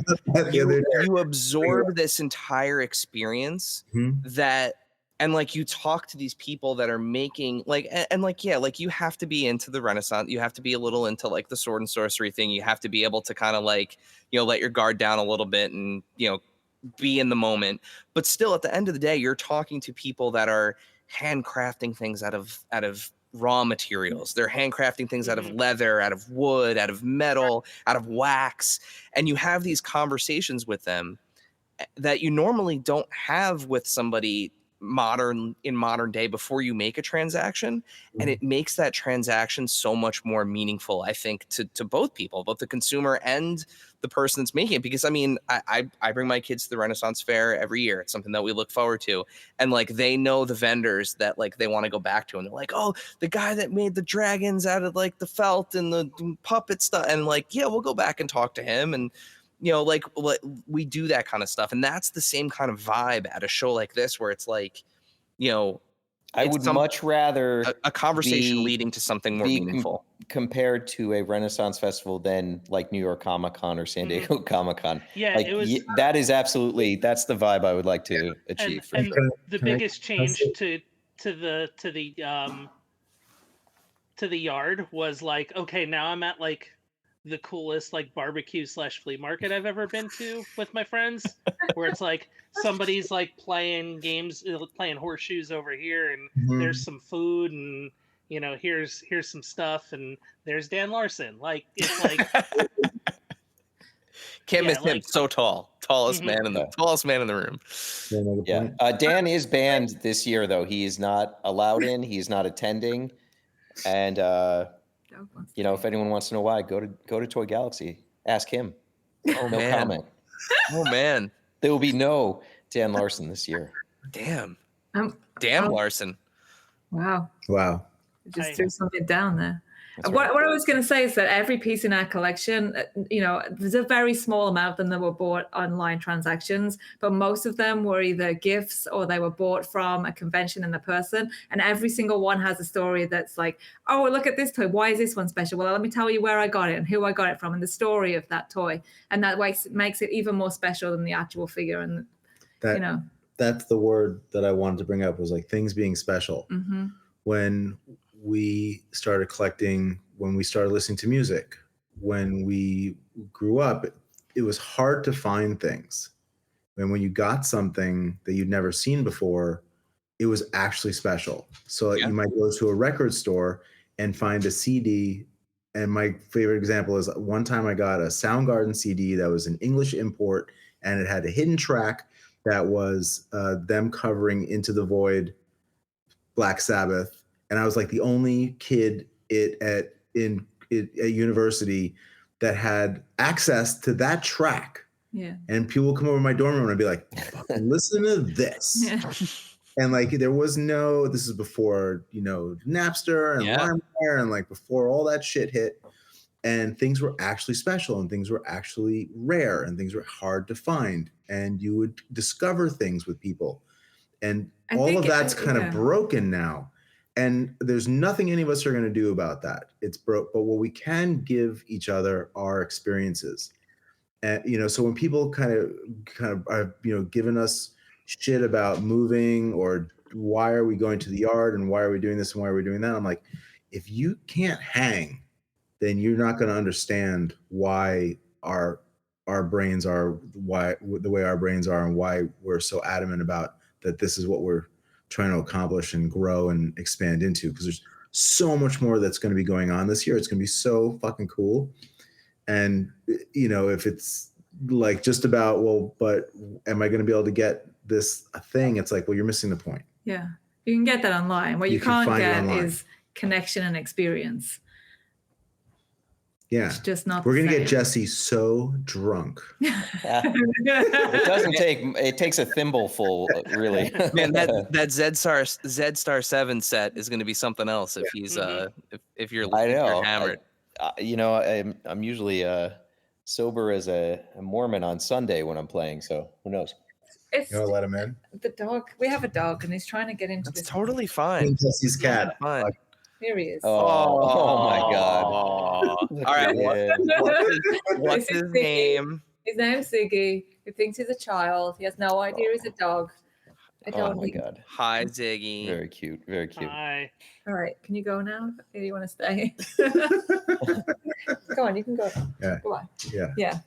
you absorb this entire experience and like you talk to these people that are making like, and like, like you have to be into the Renaissance. You have to be a little into like the sword and sorcery thing. You have to be able to kind of like, let your guard down a little bit and, be in the moment. But still at the end of the day, you're talking to people that are handcrafting things out of raw materials. They're handcrafting things out of leather, out of wood, out of metal, out of wax. And you have these conversations with them that you normally don't have with somebody in modern day before you make a transaction. And it makes that transaction so much more meaningful, I think, to both people, both the consumer and the person that's making it. Because I mean, I bring my kids to the Renaissance Fair every year. It's something that we look forward to. And like, they know the vendors that like they want to go back to, and they're like, oh, the guy that made the dragons out of like the felt and the puppet stuff. And like, yeah, we'll go back and talk to him. And like we do that kind of stuff. And that's the same kind of vibe at a show like this, where it's like, I would much rather a conversation leading to something more meaningful compared to a Renaissance festival than like New York Comic Con or San Diego Comic Con. Yeah, like, it was, that is absolutely, that's the vibe I would like to achieve. And the biggest change to the yard was like, okay, now I'm at like the coolest like barbecue / flea market I've ever been to with my friends, where it's like somebody's like playing games, playing horseshoes over here, and there's some food, and here's some stuff, and there's Dan Larson. Like, it's like can't miss him. So tallest man in the room. Yeah, Dan is banned this year though. He is not allowed in. He is not attending, and if anyone wants to know why, go to Toy Galaxy. Ask him. Oh, no comment. Oh man, there will be no Dan Larson this year. Damn. Larson. Wow. Just threw something down there. Right. What I was going to say is that every piece in our collection, there's a very small amount of them that were bought online transactions, but most of them were either gifts or they were bought from a convention in the person. And every single one has a story that's like, oh, look at this toy. Why is this one special? Well, let me tell you where I got it and who I got it from and the story of that toy. And that makes it even more special than the actual figure. And that's the word that I wanted to bring up, was like things being special. When we started collecting, when we started listening to music, when we grew up, it was hard to find things. And when you got something that you'd never seen before, it was actually special. So you might go to a record store and find a CD. And my favorite example is one time I got a Soundgarden CD that was an English import, and it had a hidden track that was them covering Into the Void, Black Sabbath. And I was like the only kid at university that had access to that track. Yeah. And people will come over to my dorm room and I'd be like, listen to this. Yeah. And like, this is before, Napster and LimeWire and like before all that shit hit. And things were actually special and things were actually rare and things were hard to find. And you would discover things with people. And all of that's kind of broken now. And there's nothing any of us are going to do about that. It's broke. But what we can give each other are experiences. And, so when people kind of are, giving us shit about moving or why are we going to the yard and why are we doing this and why are we doing that? I'm like, if you can't hang, then you're not going to understand why our brains are the way our brains are and why we're so adamant about that. This is what we're trying to accomplish and grow and expand into, because there's so much more that's going to be going on this year. It's going to be so fucking cool. And, if it's like just about, well, but am I going to be able to get this thing? It's like, well, you're missing the point. Yeah. You can get that online. What you can't get is connection and experience. Yeah. It's just not. We're going to get Jesse so drunk. It takes a thimbleful, really. Man, that Z Star 7 set is going to be something else if he's if you're hammered. I'm usually sober as a Mormon on Sunday when I'm playing, so who knows? You want to let him in? The dog. We have a dog, and he's trying to get into That's this. totally fine. Jesse's cat. Fine. Here he is. Oh my God! All right, what's his name? His name's Ziggy. He thinks he's a child. He has no idea he's a dog. Oh my God! Hi, Ziggy. Very cute. Very cute. Hi. All right, can you go now? Or do you want to stay? Go on, you can go. Yeah. Go on. Yeah. Yeah.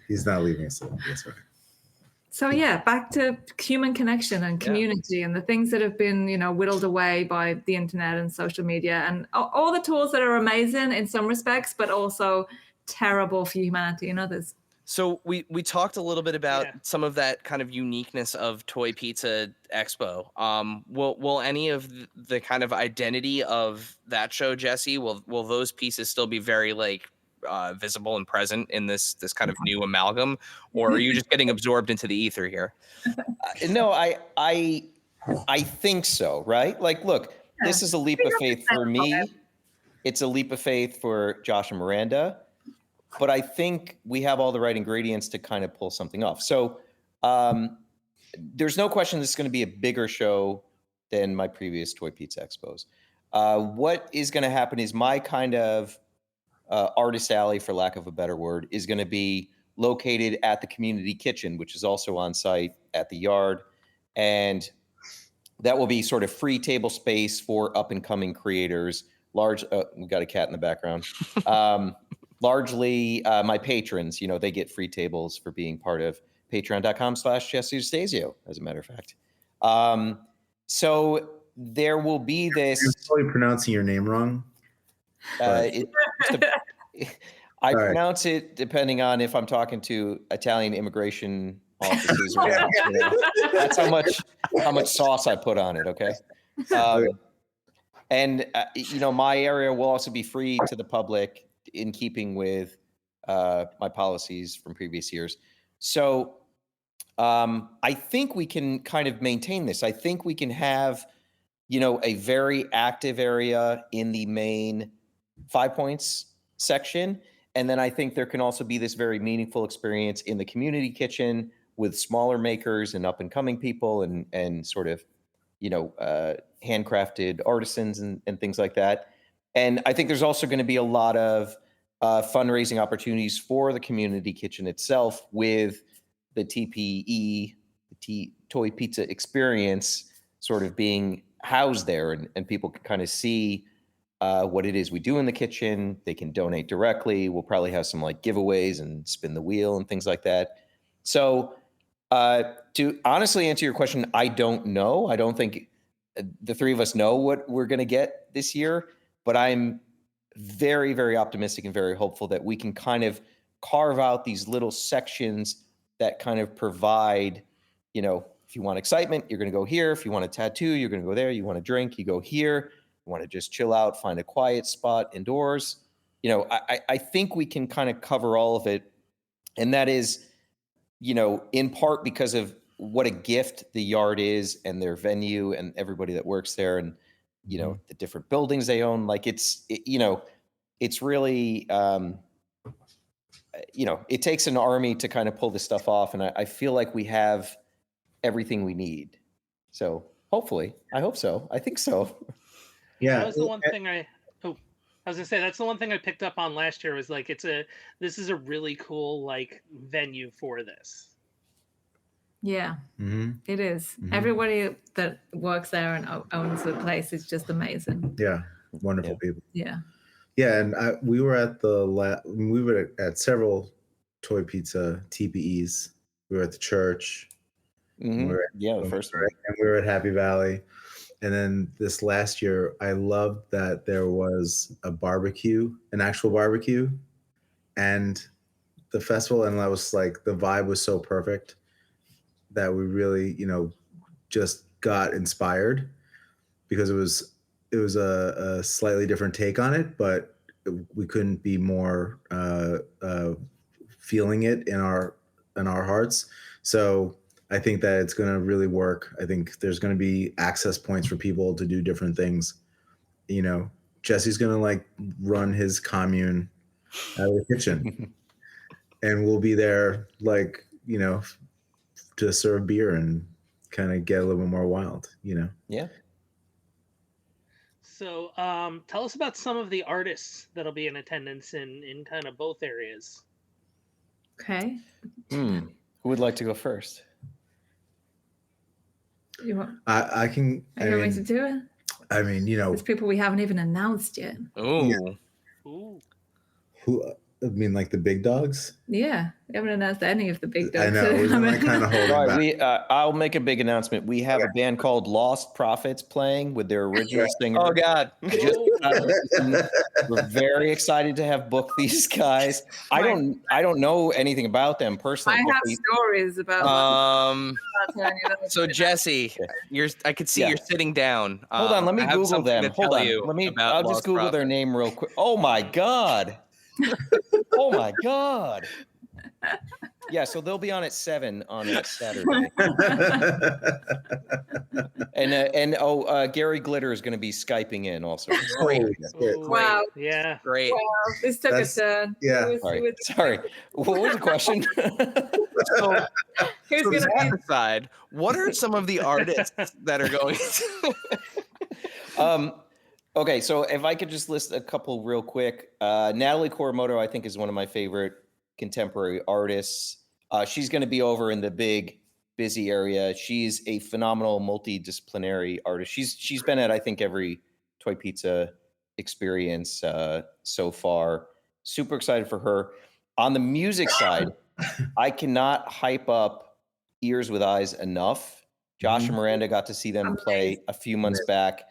He's not leaving us alone. That's right. So back to human connection and community and the things that have been, whittled away by the internet and social media and all the tools that are amazing in some respects, but also terrible for humanity in others. So we talked a little bit about some of that kind of uniqueness of Toy Pizza Expo. Will any of the kind of identity of that show, Jesse, will those pieces still be very visible and present in this kind of new amalgam, or are you just getting absorbed into the ether here? No, I think so, right? Like, look, this is a leap of faith for me. It's a leap of faith for Josh and Miranda. But I think we have all the right ingredients to kind of pull something off. So there's no question this is going to be a bigger show than my previous Toy Pizza Expos. What is going to happen is my kind of artist alley, for lack of a better word, is going to be located at the community kitchen, which is also on site at the yard. And that will be sort of free table space for up and coming creators. We got a cat in the background. Largely my patrons, they get free tables for being part of patreon.com/Jesse DeStasio, as a matter of fact. So there will be this. You're probably pronouncing your name wrong. I pronounce it depending on if I'm talking to Italian immigration offices or not. That's how much sauce I put on it. Okay. And my area will also be free to the public in keeping with my policies from previous years. So I think we can kind of maintain this. I think we can have, a very active area in the main 5 Points section. And then I think there can also be this very meaningful experience in the community kitchen with smaller makers and up and coming people and sort of, handcrafted artisans and things like that. And I think there's also going to be a lot of fundraising opportunities for the community kitchen itself with the TPE, the Toy Pizza Experience, sort of being housed there, and people can kind of see what it is we do in the kitchen. They can donate directly. We'll probably have some giveaways and spin the wheel and things like that. So to honestly answer your question, I don't know. I don't think the three of us know what we're going to get this year, but I'm very, very optimistic and very hopeful that we can kind of carve out these little sections that kind of provide, if you want excitement, you're going to go here. If you want a tattoo, you're going to go there. You want a drink, you go here. You want to just chill out, find a quiet spot indoors. I think we can kind of cover all of it. And that is in part because of what a gift the yard is and their venue and everybody that works there and, the different buildings they own. Like it's really, it takes an army to kind of pull this stuff off. And I feel like we have everything we need. So hopefully, I hope so. I think so. Yeah. That was the one thing I was gonna say, that's the one thing I picked up on last year was like, this is a really cool like venue for this. Yeah, Mm-hmm. it is. Mhm. Everybody that works there and owns the place is just amazing. Yeah. Wonderful people. Yeah. Yeah. And we were at we were at several Toy Pizza TPEs. We were at the church. Mm-hmm. The first one. And we were at Happy Valley. And then this last year, I loved that there was a barbecue, an actual barbecue, and the festival. And I was like, the vibe was so perfect that we really, just got inspired because it was a slightly different take on it, but we couldn't be more feeling it in our hearts. So I think that it's going to really work. I think there's going to be access points for people to do different things. Jesse's going to like run his commune out of the kitchen and we'll be there like, to serve beer and kind of get a little bit more wild, Yeah. So tell us about some of the artists that'll be in attendance in kind of both areas. Okay. Who would like to go first? You want? I can. Are you ready to do it? I mean, There's people we haven't even announced yet. Oh. Yeah. Ooh. Who? I mean, like the big dogs. Yeah, we haven't announced any of the big dogs. I know. We're kind of holding back. I'll make a big announcement. We have a band called Lost Prophets playing with their original singer. Oh God! We're very excited to have booked these guys. I don't know anything about them personally. I have stories about. So Jesse, I could see you're sitting down. Hold on, let me Google them. Hold on, I'll just Google their name real quick. Oh my God. Oh my God. Yeah, so they'll be on at 7 on a Saturday. and Gary Glitter is going to be Skyping in also. Great. Wow. Yeah. Great. Wow. This took a turn. Yeah. Sorry. What was the question? So, Who's from gonna that be? aside, what are some of the artists that are going to Okay, so if I could just list a couple real quick. Natalie Koromoto, I think, is one of my favorite contemporary artists. She's going to be over in the big, busy area. She's a phenomenal multidisciplinary artist. She's been at, I think, every Toy Pizza experience so far. Super excited for her. On the music side, I cannot hype up Ears with Eyes enough. Josh and Miranda got to see them play a few months back.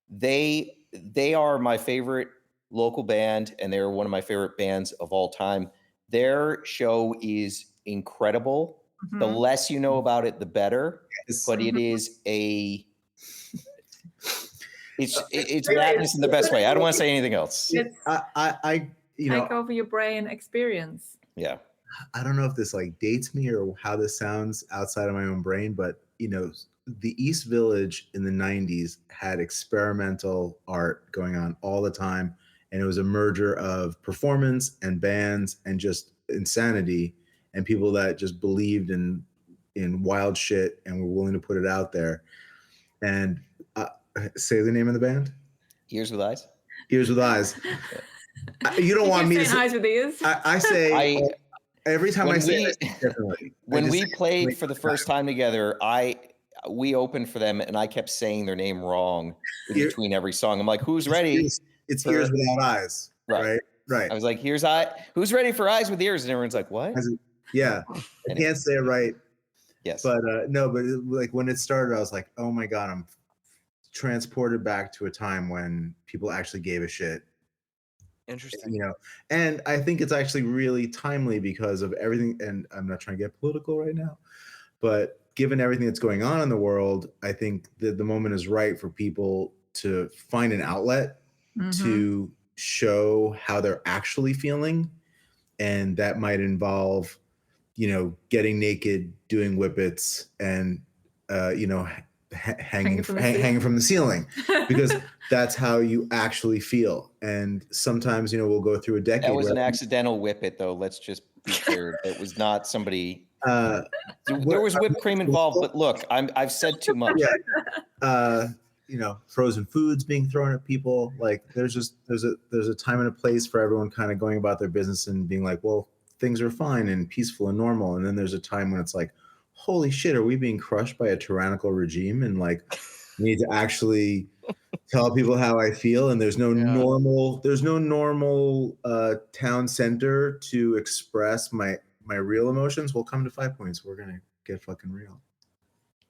They are my favorite local band, and they're one of my favorite bands of all time. Their show is incredible. Mm-hmm. The less you know about it, the better. But it is it's madness in the best way. I don't want to say anything else. I Take over your brain experience. Yeah. I don't know if this like dates me or how this sounds outside of my own brain, but the East Village in the 90s had experimental art going on all the time. And it was a merger of performance and bands and just insanity and people that just believed in wild shit and were willing to put it out there. And say the name of the band? Ears with Eyes. Ears with Eyes. You don't want me to say Eyes with Ears? I say every time I say it differently. When we played for the first time together, we opened for them and I kept saying their name wrong in between every song. I'm like, who's ready? It's Ears Without Eyes. Right. I was like, who's ready for Eyes with Ears? And everyone's like, what? Yeah. I can't say it right. Yes. But like when it started, I was like, oh my God, I'm transported back to a time when people actually gave a shit. Interesting. And I think it's actually really timely because of everything. And I'm not trying to get political right now, but given everything that's going on in the world, I think that the moment is right for people to find an outlet to show how they're actually feeling. And that might involve getting naked, doing whippets, and hanging from the ceiling, because that's how you actually feel. And sometimes we'll go through a decade. That was an accidental whippet, though. Let's just be clear. It was not somebody. There was whipped cream involved, but look, I've said too much. Yeah. Frozen foods being thrown at people. Like there's a time and a place for everyone kind of going about their business and being like, well, things are fine and peaceful and normal. And then there's a time when it's like, holy shit, are we being crushed by a tyrannical regime? And like, need to actually tell people how I feel. And there's no normal town center to express my real emotions. We'll come to 5 Points. We're gonna get fucking real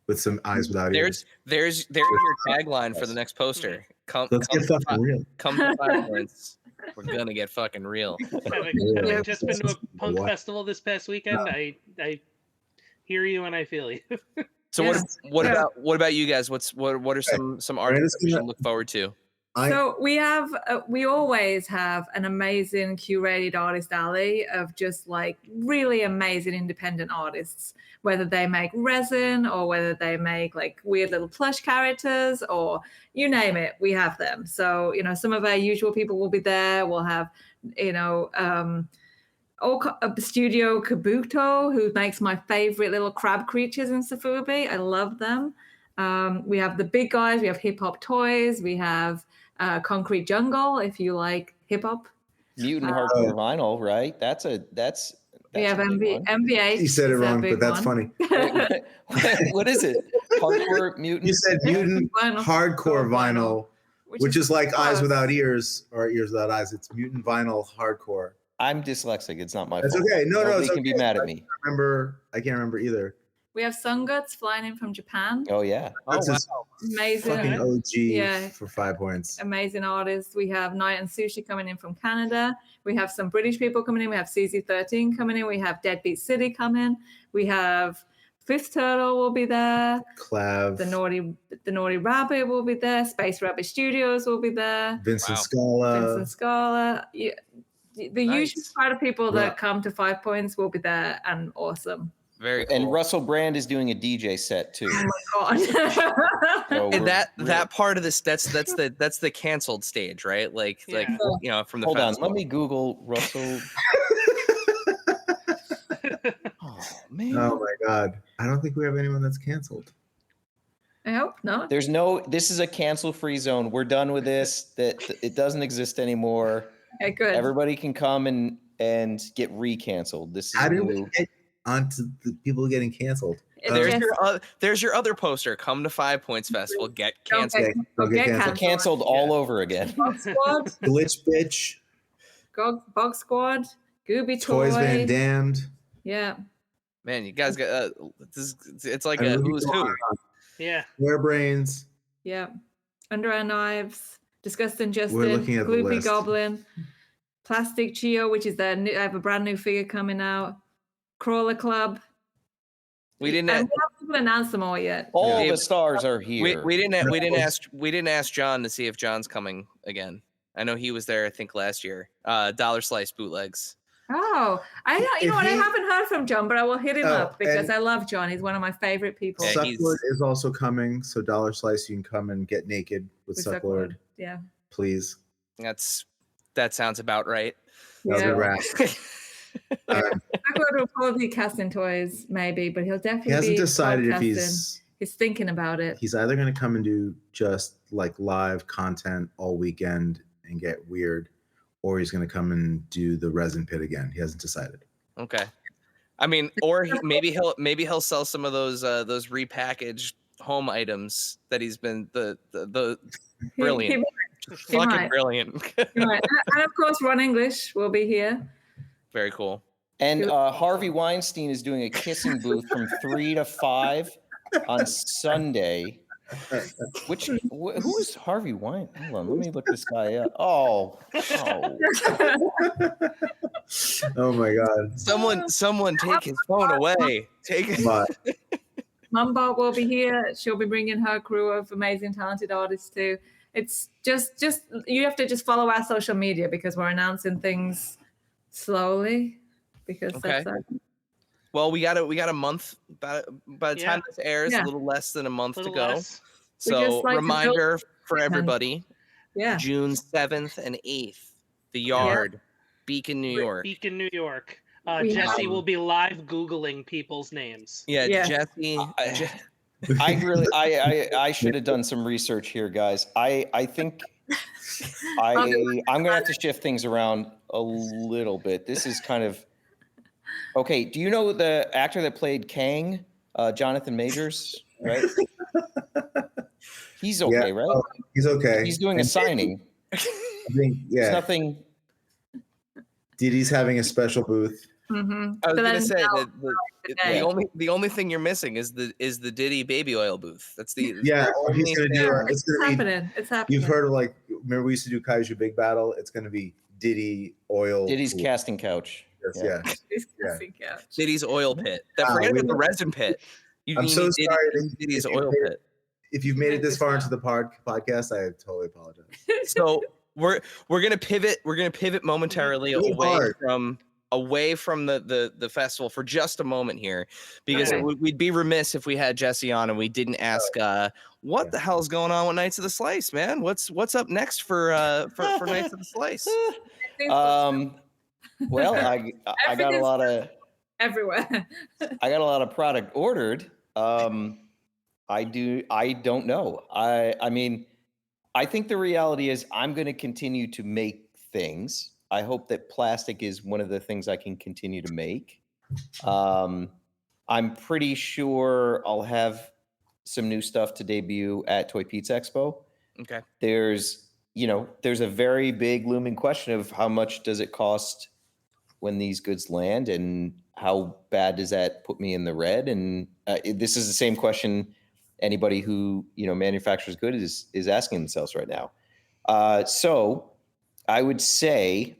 with some eyes without ears. There's your tagline for the next poster. Let's get fucking real. Come to 5 Points. We're gonna get fucking real. Having just been to a punk festival this past weekend, I hear you and I feel you. So what about you guys? What are some artists we should look forward to? So we always have an amazing curated artist alley of just like really amazing independent artists, whether they make resin or whether they make like weird little plush characters or you name it, we have them. So, some of our usual people will be there. We'll have, Studio Kabuto, who makes my favorite little crab creatures in Safubi. I love them. We have the big guys. We have Hip Hop Toys. We have Concrete Jungle, if you like hip hop. Mutant Hardcore Vinyl, right? That's we have MV8. You said it wrong, but that's funny. What is it? Hardcore Mutant? You said Mutant Hardcore Vinyl, which is like Eyes Without Ears or Ears Without Eyes. It's Mutant Vinyl Hardcore. I'm dyslexic. It's not my fault. That's okay. No, Nobody it's can be mad at me. I can't remember either. We have Sun Guts flying in from Japan. Oh, yeah. That's amazing. Fucking OG for 5 Points. Amazing artists. We have Night and Sushi coming in from Canada. We have some British people coming in. We have CZ13 coming in. We have Deadbeat City coming. We have Fifth Turtle will be there. Clav. The Naughty Rabbit will be there. Space Rabbit Studios will be there. Vincent Scala. Yeah, the usual crowd of people that come to 5 Points will be there and awesome. Very cool. And Russell Brand is doing a DJ set too. Oh my god! So and that part of this that's the canceled stage, right? Like from the Hold festival. on, let me Google Russell. Oh man! Oh my god! I don't think we have anyone that's canceled. I hope not. There's no. This is a cancel-free zone. We're done with this. That it doesn't exist anymore. Okay, good. Everybody can come and get re-canceled. This is how did we get onto the people getting canceled? There's your other poster. Come to 5 Points Festival. Get canceled. Get canceled all over again. Bog Squad. Glitch Bitch. Bog Squad. Gooby Toys Toy. Van Damned. Yeah. Man, you guys got it's like a who's who. Yeah. Hairbrains. Yeah. Under Our Knives. Disgusting Justin. We're looking at the Gloopy list. Goblin. Plastic Chio, which is I have a brand new figure coming out. Crawler Club. We didn't haven't announced them all yet. All the stars are here. We didn't ask John to see if John's coming again. I know he was there, I think, last year. Dollar Slice bootlegs. Oh, I haven't heard from John, but I will hit him up because I love John. He's one of my favorite people. Yeah, Sucklord is also coming, so Dollar Slice, you can come and get naked with Sucklord. Yeah, please. That sounds about right. That's a wrap. Sucklord will probably be casting toys, maybe, but he'll definitely. He hasn't decided if he's thinking about it. He's either going to come and do just like live content all weekend and get weird, or he's going to come and do the resin pit again. He hasn't decided. Okay. I mean, or maybe he'll sell some of those repackaged home items that he's been the brilliant, fucking brilliant. And of course, Ron English will be here. Very cool. And Harvey Weinstein is doing a kissing booth from 3 to 5 on Sunday. Who is Harvey Weinstein? Hold on, let me look this guy up. Oh. Oh my God! Someone take his phone away. Take it. Mumbot will be here. She'll be bringing her crew of amazing, talented artists too. It's just you have to just follow our social media because we're announcing things slowly because that's Well, we got a month. By the time this airs, a little less than a month to go. Less. So reminder for everybody: Yeah. June 7th and 8th, the Yard, Beacon, New York. Beacon, New York. Jesse will be live Googling people's names. Yeah, Jesse. I should have done some research here, guys. I think I'm gonna have to shift things around a little bit. This is kind of okay. Do you know the actor that played Kang, Jonathan Majors? Right. He's okay, right? He's okay. He's doing a signing. I think, It's nothing. Diddy's having a special booth. Mm-hmm. I was gonna say that the only thing you're missing is the Diddy baby oil booth. That's the He's gonna do it. It's happening. It's happening. You've heard of remember we used to do Kaiju Big Battle. It's gonna be Diddy oil. Diddy's casting couch. Diddy's oil pit. Forget about the resin pit. I'm so sorry. Diddy's oil pit. If you've made it this far into the podcast, I totally apologize. So we're gonna pivot. We're gonna pivot momentarily away from the festival for just a moment here, because we'd be remiss if we had Jesse on and we didn't ask what the hell's going on with Knights of the Slice, man. What's up next for Knights of the Slice? Well, I got a lot of everywhere. I got a lot of product ordered. I don't know. I mean, I think the reality is I'm going to continue to make things. I hope that plastic is one of the things I can continue to make. I'm pretty sure I'll have some new stuff to debut at Toy Pizza Expo. Okay. There's a very big looming question of how much does it cost when these goods land, and how bad does that put me in the red? And this is the same question anybody who manufactures goods is asking themselves right now. So I would say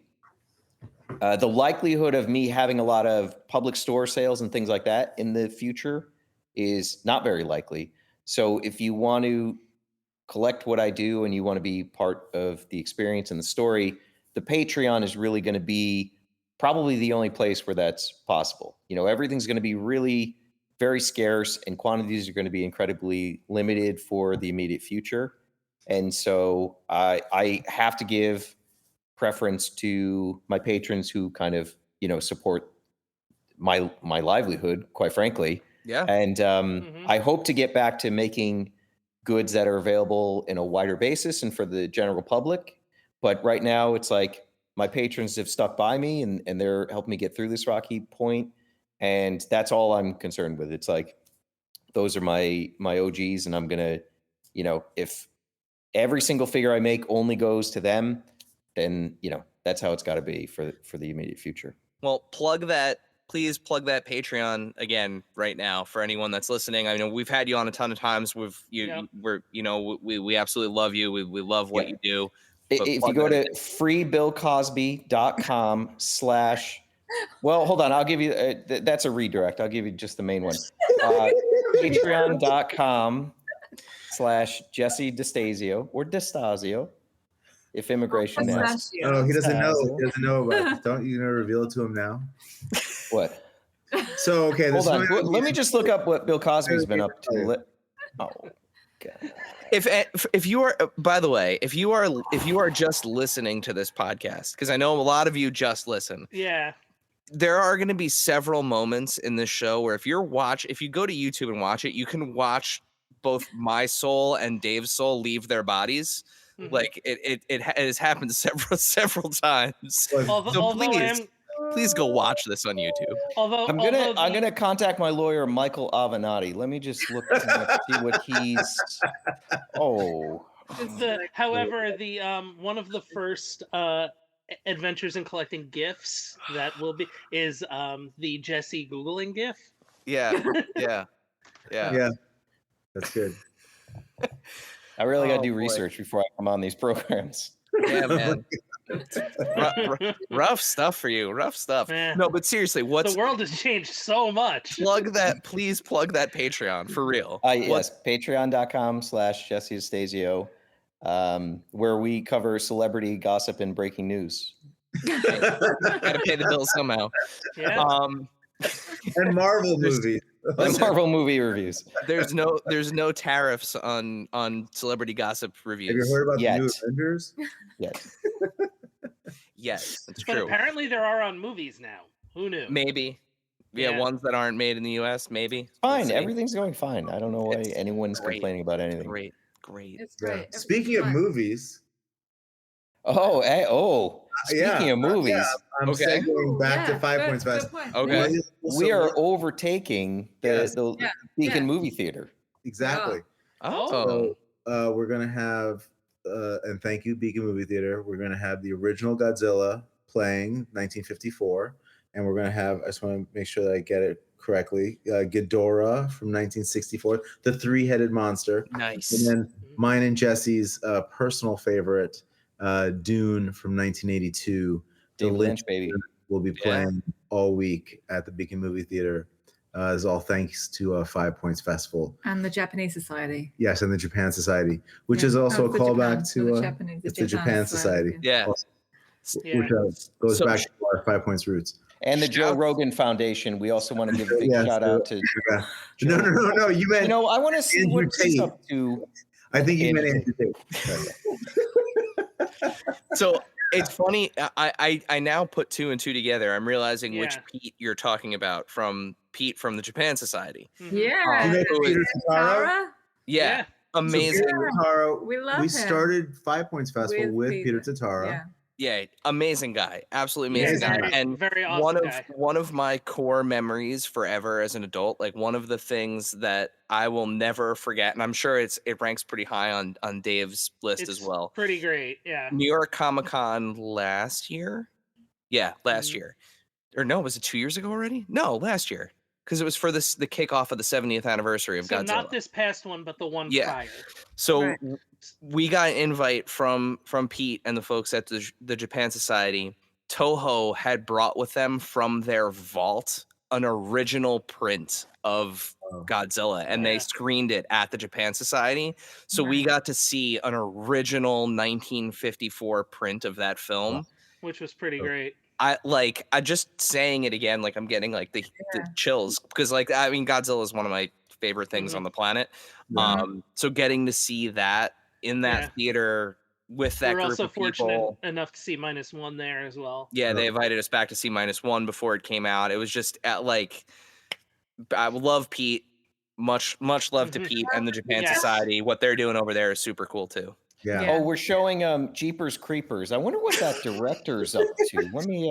the likelihood of me having a lot of public store sales and things like that in the future is not very likely. So if you want to collect what I do and you want to be part of the experience and the story, the Patreon is really going to be probably the only place where that's possible. Everything's going to be really very scarce, and quantities are going to be incredibly limited for the immediate future. And so I have to give preference to my patrons who kind of, support my livelihood, quite frankly. Yeah. And I hope to get back to making goods that are available in a wider basis and for the general public. But right now it's like my patrons have stuck by me and they're helping me get through this rocky point. And that's all I'm concerned with. It's like, those are my OGs, and I'm going to, if every single figure I make only goes to them, then, that's how it's got to be for the immediate future. Well, please plug that Patreon again right now for anyone that's listening. I know we've had you on a ton of times. We absolutely love you. We love what you do. If you go to freebillcosby.com/ well, hold on. I'll give you, that's a redirect. I'll give you just the main one. Patreon.com/ Jesse DeStasio or DeStasio, if immigration asks. Oh, he doesn't know. He doesn't know about it. Don't you reveal it to him now? What? So, okay. Hold on. Let me just look up what Bill Cosby's been up to. Oh, God. If you are, by the way, if you are just listening to this podcast, because I know a lot of you just listen. Yeah. There are going to be several moments in this show where if you go to YouTube and watch it, you can watch both my soul and Dave's soul leave their bodies. Mm-hmm. Like it has happened several times. Please go watch this on YouTube. I'm gonna contact my lawyer Michael Avenatti. Let me just look and see what he's. Oh. However, the one of the first Adventures in Collecting gifs that will be is the Jesse Googling gif. Yeah. That's good. I really got to do research before I come on these programs. Yeah, man. Rough stuff for you. Rough stuff. Man. No, but seriously, the world has changed so much. Please plug that Patreon for real. Yes, patreon.com/ Jesse DeStasio, where we cover celebrity gossip and breaking news. Gotta pay the bills somehow. Yeah. and Marvel movies. The Marvel movie reviews. There's no tariffs on celebrity gossip reviews. Have you heard about Yet. the new Avengers? Yes. Yes, that's But true. apparently there are on movies now. Who knew? Maybe. Yeah, Yeah. ones that aren't made in the U.S. Maybe. Fine. We'll see. Everything's going fine. I don't know why It's anyone's great. complaining about anything. Great. It's Yeah. great. Speaking of movies, Oh, hey, speaking of movies, I'm Okay. segueing back to Yeah, 5 good- Points good Fest. point. Okay. we are overtaking Yes. the Yeah, Beacon yeah. Movie Theater. Exactly. Oh. So we're gonna have, and thank you, Beacon Movie Theater. We're gonna have the original Godzilla playing 1954, and we're gonna have. I just want to make sure that I get it correctly. Ghidorah from 1964, the three-headed monster, Nice. and then mine and Jesse's personal favorite, Dune from 1982. David The Lynch, baby. will be playing all week at the Beacon Movie Theater. Is all thanks to 5 Points Festival. And the Japanese Society. Yes, and the Japan Society, which Yeah. is also it's a the callback Japan, to the Japanese, it's the Japan Society, Yeah. Yeah. which goes So- back to our 5 Points roots. And the Joe Shout- Rogan Foundation. We also want to give a big Yes, shout out to. Yeah. No. You meant. You know, I want to see Andrew what he's Tate. up to. I think you meant Andrew Andrew Tate. So it's funny. I now put two and two together. I'm realizing which Yeah. Pete you're talking about from Pete from the Japan Society. Mhm. Yeah. You know Peter Totaro? Tara? Yeah. Amazing. So Peter Totaro, We love we him. started 5 Points Festival with Peter Totaro. Yeah. Yeah. Amazing guy. Absolutely Yeah, amazing guy. very, And very awesome one of guy. one of my core memories forever as an adult, like one of the things that I will never forget, and I'm sure it ranks pretty high on Dave's list It's as well. pretty great. Yeah. New York Comic Con last year. Yeah, last Mhm. year. Or no, was it 2 years ago already? No, last year. Because it was for the kickoff of the 70th anniversary of So Godzilla. not this past one, but the one Yeah. prior. So Right. we got an invite from Pete and the folks at the Japan Society. Toho had brought with them from their vault an original print of Godzilla, and they Yeah. screened it at the Japan Society. So we Nice. got to see an original 1954 print of that film. Which was pretty great. I just saying it again, like I'm getting like the chills because I mean Godzilla is one of my favorite things on the planet. Yeah. So getting to see that in that Yeah. theater with that We're group also of fortunate people. enough to see -1 there as well. Yeah, they invited us back to see -1 before it came out. It was just I love Pete. Much love to Pete and the Japan Yes. Society. What they're doing over there is super cool too. Yeah. Yeah. Oh, we're showing Jeepers Creepers. I wonder what that director's up to. Let me.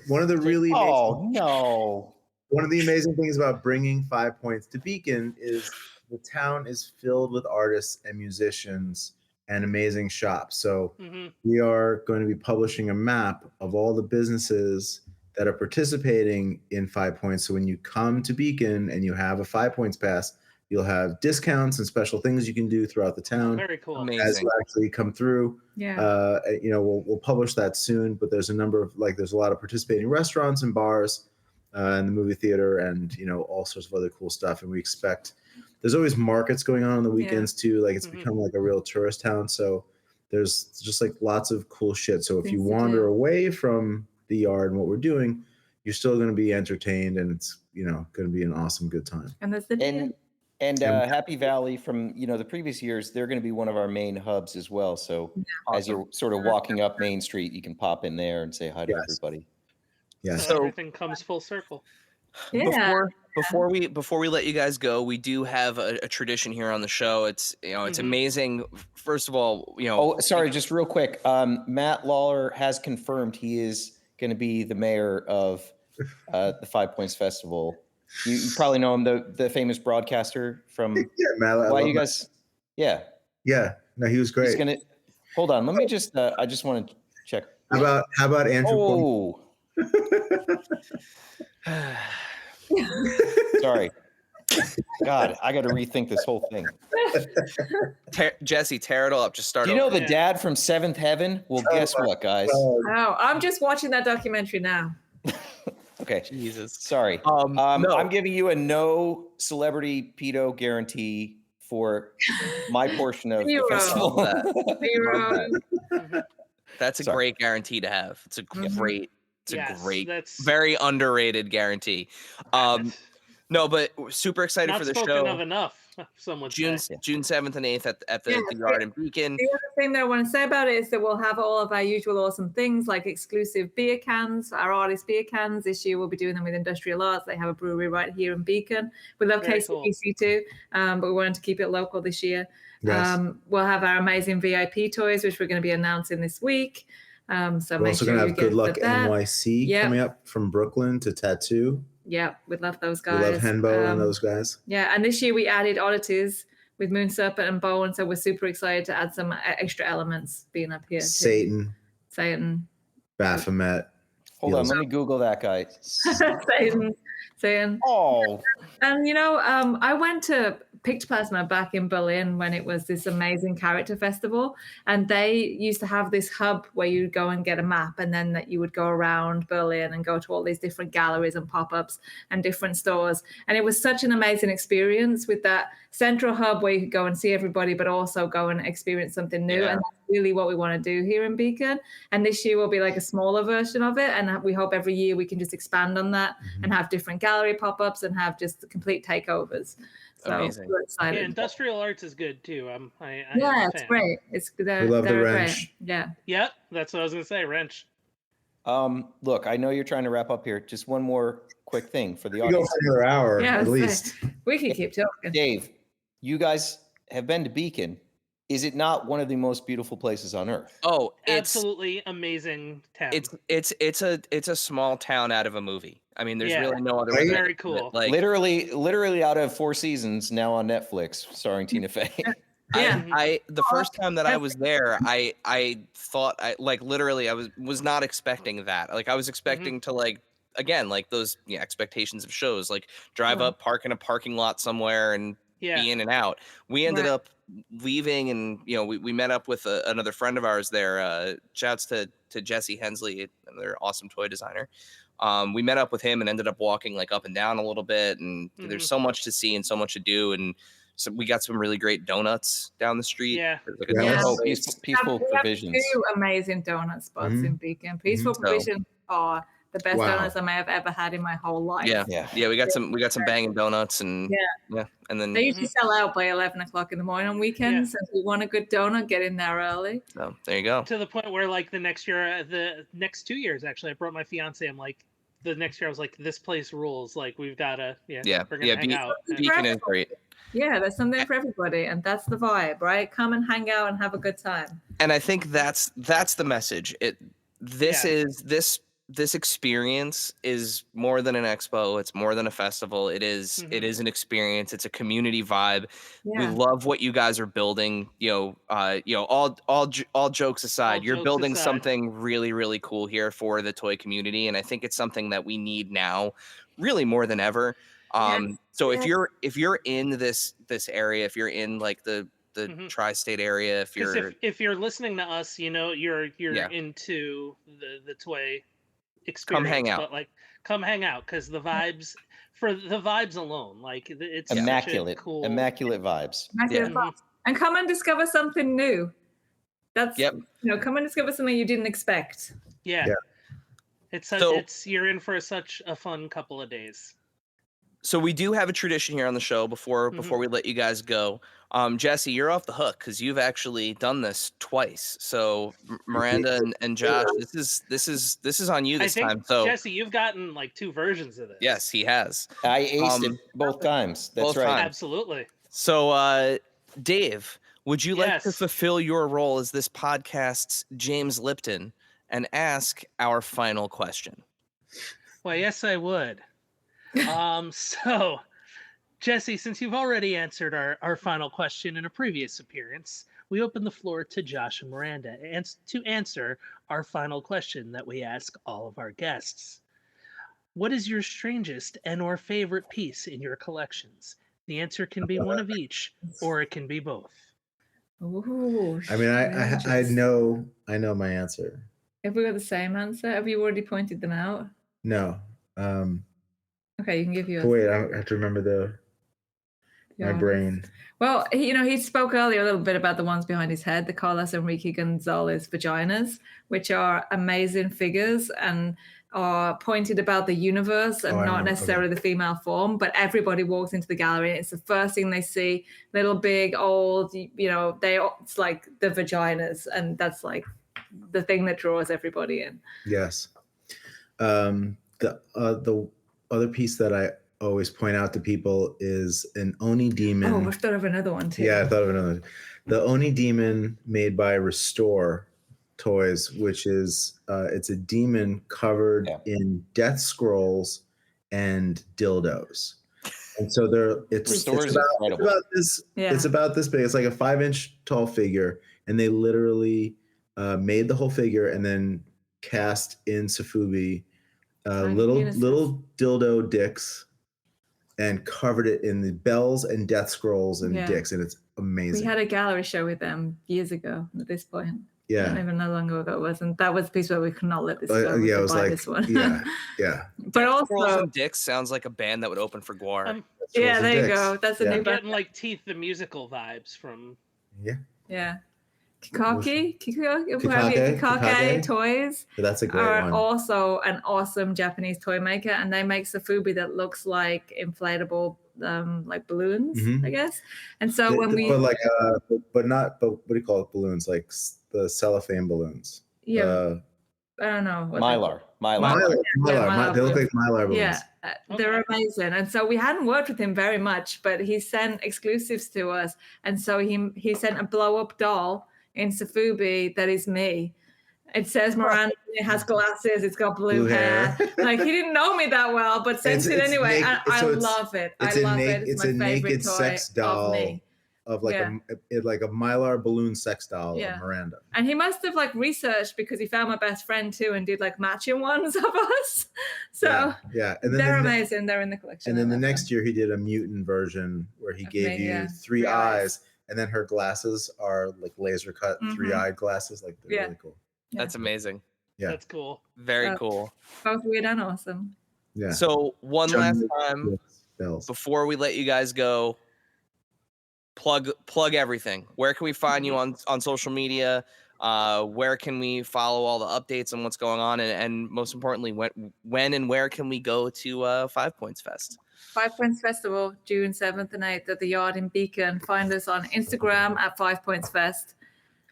One of the really Oh no. one of the amazing things about bringing 5 Points to Beacon is the town is filled with artists and musicians and amazing shops. So Mhm. we are going to be publishing a map of all the businesses that are participating in 5 Points. So when you come to Beacon and you have a 5 Points pass, you'll have discounts and special things you can do throughout the town Very cool. as Amazing. you actually come through. Yeah. We'll publish that soon, but there's a number of there's a lot of participating restaurants and bars and the movie theater and all sorts of other cool stuff. And we expect there's always markets going on the weekends too. Like it's Mhm. become like a real tourist town. So there's just like lots of cool shit. So if you Things to wander do. away from the yard and what we're doing, you're still going to be entertained and it's going to be an awesome good time. And there's the And Happy Valley from the previous years, they're going to be one of our main hubs as well. So as you're sort of walking up Main Street, you can pop in there and say hi to everybody. Yes. So everything comes full circle. Yeah. Before we let you guys go, we do have a tradition here on the show. It's it's amazing. First of all, Oh, sorry, just real quick. Matt Lawler has confirmed he is going to be the mayor of the 5 Points Festival. You probably know him, the famous broadcaster from. Yeah, Matt, I Why love you guys? Yeah. Yeah. No, he was great. He's gonna. Hold on. Let me just. I just want to check. How about Andrew? Oh. Sorry. God, I got to rethink this whole thing. Jesse, tear it all up. Just start. Do you know over. the dad from Seventh Heaven? Well, guess what, guys? Wow. I'm just watching that documentary now. Okay. Jesus. Sorry. No. I'm giving you a no celebrity pedo guarantee for my portion of the Zero. festival. Zero. That's a Sorry. great guarantee to have. It's a great It's a Yes, great, that's very underrated guarantee. that's No, but we're super excited not for the spoken show. of enough. Some would June say. June 7th and 8th at Yeah, the Yard in Beacon. The other thing that I want to say about it is that we'll have all of our usual awesome things like exclusive beer cans, our artist beer cans. This year we'll be doing them with Industrial Arts. They have a brewery right here in Beacon. We love Very KCBC too, but we wanted to keep it local this year. Yes. We'll have our amazing VIP toys, which we're going to be announcing this week. So We're make also sure going to you have get Good Luck that. NYC Yep. coming up from Brooklyn to Tattoo. Yeah, we love those guys. We love Henbo and those guys. Yeah, and this year we added oddities with Moon Serpent and Bowen, so we're super excited to add some extra elements being up here. Satan, Baphomet. Hold on, let me Google that guy. Satan. Oh. And I went to Pictoplasma back in Berlin when it was this amazing character festival, and they used to have this hub where you'd go and get a map, and then that you would go around Berlin and go to all these different galleries and pop-ups and different stores. And it was such an amazing experience with that central hub where you could go and see everybody, but also go and experience something new. Yeah. And that's really what we want to do here in Beacon. And this year will be like a smaller version of it, and we hope every year we can just expand on that and have different gallery pop-ups and have just complete takeovers. So Amazing. we're excited. Yeah, Industrial Arts is good too. It's great. We love the they're wrench. Great. Yeah. Yep, that's what I was gonna say. Wrench. Look, I know you're trying to wrap up here. Just one more quick thing for the We go audience. for another hour Yeah, at let's least. We can keep talking. Dave, you guys have been to Beacon. Is it not one of the most beautiful places on earth? Oh, it's Absolutely amazing town. it's a small town out of a movie. I mean, there's Yeah. really no other Right? way to Very describe it. cool. Like Literally out of 4 seasons now on Netflix, starring Tina Fey. Yeah. I the first time that I was there, I thought I was not expecting that. Like I was expecting to again, like those expectations of shows, like drive up, park in a parking lot somewhere and Yeah. be in and out. We ended Right. up leaving and we met up with another friend of ours there. Shouts to Jesse Hensley, another awesome toy designer. We met up with him and ended up walking like up and down a little bit, and there's so much to see and so much to do, and so we got some really great donuts down the street. Yeah. There's, like, a Yeah. donut Oh, place. peaceful We have provisions. 2 amazing donut spots in Beacon. Peaceful So- Provision are the best Wow. donuts I may have ever had in my whole life. Yeah, we got some banging donuts and and then They usually sell out by 11 o'clock in the morning on weekends. So if you want a good donut, get in there early. so there you go. To the point where like the next 2 years actually, I brought my fiance. I'm like, the next year I was like, this place rules. Like we've gotta we're gonna hang out. Beacon is great. Yeah, there's something for everybody, and that's the vibe, right? Come and hang out and have a good time. And I think that's the message. This experience is more than an expo. It's more than a festival. It is an experience. It's a community vibe. We Yeah. love what you guys are building. All jokes aside, All you're jokes building aside. something really, really cool here for the toy community, and I think it's something that we need now, really more than ever. So if you're in this area, if you're in like the tri-state area, if you're if you're listening to us, you're into the toy experience. hang out. But like, come hang out because the vibes alone, like it's such a Immaculate cool. vibes. Massive vibes. And come and discover something new. That's come and discover something you didn't expect. Yeah. Yeah. It's you're in for such a fun couple of days. So we do have a tradition here on the show before we let you guys go. Jesse, you're off the hook because you've actually done this twice. So Miranda and Josh, this is on you this time. So Jesse, you've gotten like 2 versions of this. yes, he has. I aced it both times. That's both right. times. Absolutely. So Dave, would you like to Yes. fulfill your role as this podcast's James Lipton and ask our final question? Well, yes, I would. So, Jesse, since you've already answered our final question in a previous appearance, we open the floor to Josh and Miranda to answer our final question that we ask all of our guests. What is your strangest and/or favorite piece in your collections? The answer can be one of each, or it can be both. Ooh, I mean, I strangest. know my answer. Have we got the same answer? Have you already pointed them out? No. Okay, you can give yours. Wait, I have to remember my Yours. brain. Well, he spoke earlier a little bit about the ones behind his head, the Carlos Enrique Gonzalez vaginas, which are amazing figures, and are pointed about the universe and not necessarily the female form, but everybody walks into the gallery and it's the first thing they see. Little, big, old, it's like the vaginas, and that's like the thing that draws everybody in. Yes. The other piece that I always point out to people is an Oni demon. Oh, I've thought of another one too. Yeah, I thought of another. The Oni demon made by Restore Toys, which is it's a demon covered in death scrolls and dildos, and so it's about this big. It's like a 5-inch tall figure, and they literally made the whole figure and then cast in Safubi little dildo dicks and covered it in the bells and death scrolls and dicks, and it's amazing. We had a gallery show with them years ago at this point. Yeah. I don't even know how long ago it was. And that was the piece where we could not let this go. Yeah, it was like, this one. yeah. But also, and Dicks sounds like a band that would open for Guar. Yeah, there you go. That's a new I'm band. getting like Teeth the Musical vibes from. Yeah. Kikake Toys. That's a great one. Also an awesome Japanese toy maker, and they make Safubi that looks like inflatable like balloons, I guess. And so but what do you call it? Balloons, like the cellophane balloons. Yeah. I don't know. Mylar. They look like Mylar balloons. Yeah, they're amazing. And so we hadn't worked with him very much, but he sent exclusives to us. And so he sent a blow-up doll in Safubi that is me. It says Miranda. It has glasses. It's got blue hair. Like, he didn't know me that well, but sent it anyway. I love it. I love it. It's my favorite naked toy sex doll of me. Of like a Mylar balloon sex doll of Miranda. And he must have like researched, because he found my best friend too and did like matching ones of us. So yeah. And then they're amazing. They're in the collection. And then the next year he did a mutant version where he gave you three eyes. And then her glasses are like laser cut 3-eyed glasses. Like, they're really cool. Yeah. That's amazing. Yeah. That's cool. Very cool. Both weird and awesome. Yeah. So last time before we let you guys go, plug everything. Where can we find you on social media? Where can we follow all the updates on what's going on? And most importantly, when and where can we go to 5 Points Fest? 5 Points Festival, June 7th and 8th at the Yard in Beacon. Find us on Instagram at 5 Points Fest.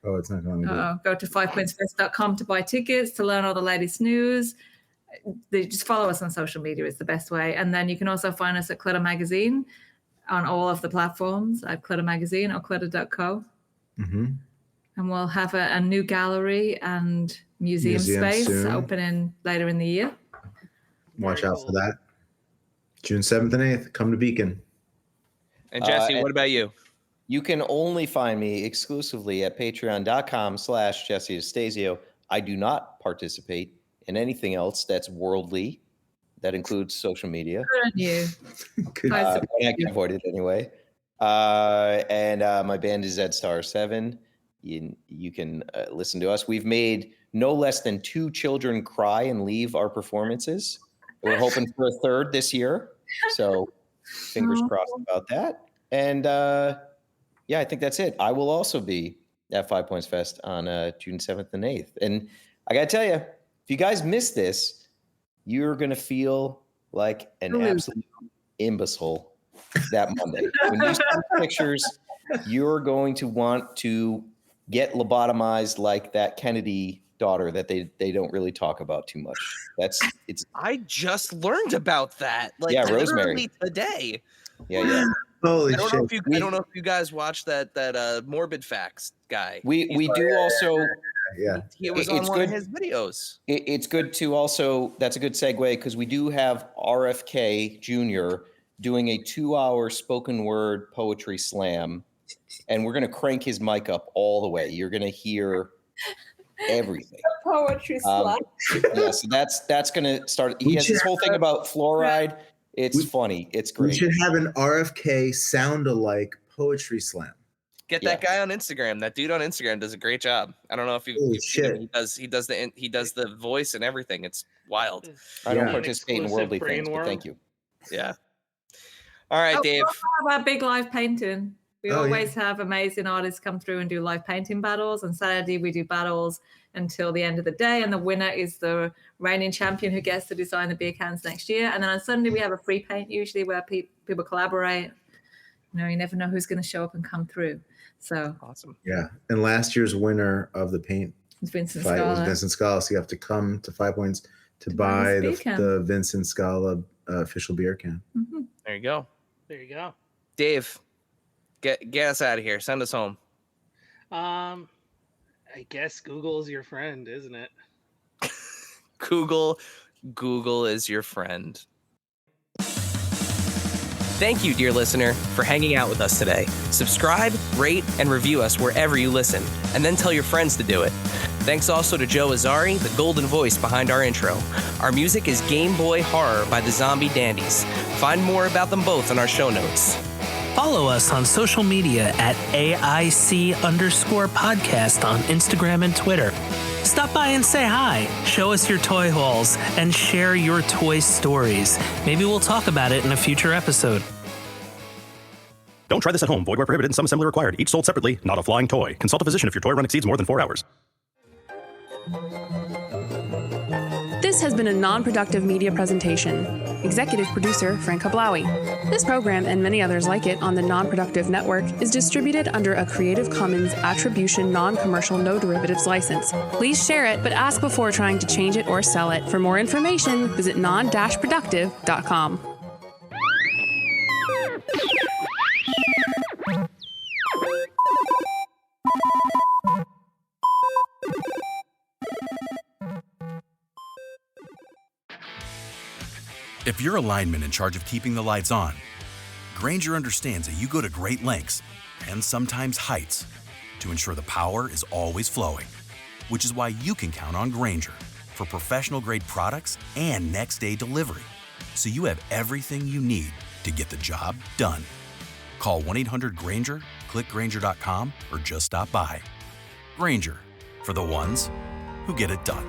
Oh, it's not going to go to 5pointsfest.com to buy tickets, to learn all the latest news. Just follow us on social media. It's the best way. And then you can also find us at Clutter Magazine on all of the platforms at Clutter Magazine or clutter.co. And we'll have a new gallery and museum space opening later in the year. Watch out for that. June 7th and 8th, come to Beacon. And Jesse, what about you? You can only find me exclusively at patreon.com/Jesse DeStasio. I do not participate in anything else that's worldly. That includes social media. Good on you. I can avoid it anyway. And my band is ZStar7. You can listen to us. We've made no less than 2 children cry and leave our performances. We're hoping for a third this year. So fingers crossed about that. And I think that's it. I will also be at 5 Points Fest on June 7th and 8th. And I got to tell you, if you guys miss this, you're going to feel like an absolute imbecile that Monday. When you see pictures, you're going to want to get lobotomized like that Kennedy daughter that they don't really talk about too much. I just learned about that. Rosemary today. Yeah. Holy I don't know if you guys watched that Morbid Facts guy. We do also. Yeah, he was on one of his videos. It's good to also. That's a good segue because we do have RFK Jr. doing a 2-hour spoken word poetry slam, and we're going to crank his mic up all the way. You're going to hear everything. A poetry slam. So that's going to start. He has this whole thing about fluoride. It's funny. It's great. We should have an RFK sound-alike poetry slam. Get that guy on Instagram. That dude on Instagram does a great job. I don't know if you've seen him. He does the voice and everything. It's wild. I don't participate in worldly things, but thank you. Yeah. All right, Dave. About big live painting. We always have amazing artists come through and do live painting battles. On Saturday, we do battles until the end of the day. And the winner is the reigning champion who gets to design the beer cans next year. And then on Sunday, we have a free paint usually where people collaborate. You never know who's going to show up and come through. So awesome. Yeah. And last year's winner of the paint Vincent fight Scala. was Vincent Scala. So you have to come to 5 Points to buy the Vincent Scala official beer can. Mm-hmm. There you go. There you go. Dave, get us out of here. Send us home. I guess Google is your friend, isn't it? Google is your friend. Thank you, dear listener, for hanging out with us today. Subscribe, rate, and review us wherever you listen, and then tell your friends to do it. Thanks also to Joe Azari, the golden voice behind our intro. Our music is Game Boy Horror by the Zombie Dandies. Find more about them both in our show notes. Follow us on social media at AIC_podcast on Instagram and Twitter. Stop by and say hi, show us your toy hauls, and share your toy stories. Maybe we'll talk about it in a future episode. Don't try this at home. Void where prohibited and some assembly required. Each sold separately, not a flying toy. Consult a physician if your toy run exceeds more than 4 hours. This has been a non-productive media presentation. Executive producer Frank Hablawi. This program and many others like it on the Non-Productive Network is distributed under a Creative Commons Attribution Non-Commercial No Derivatives license. Please share it, but ask before trying to change it or sell it. For more information, visit non-productive.com. If you're a lineman in charge of keeping the lights on, Grainger understands that you go to great lengths and sometimes heights to ensure the power is always flowing, which is why you can count on Grainger for professional-grade products and next-day delivery, so you have everything you need to get the job done. Call 1-800-GRAINGER, click Grainger.com, or just stop by. Grainger, for the ones who get it done.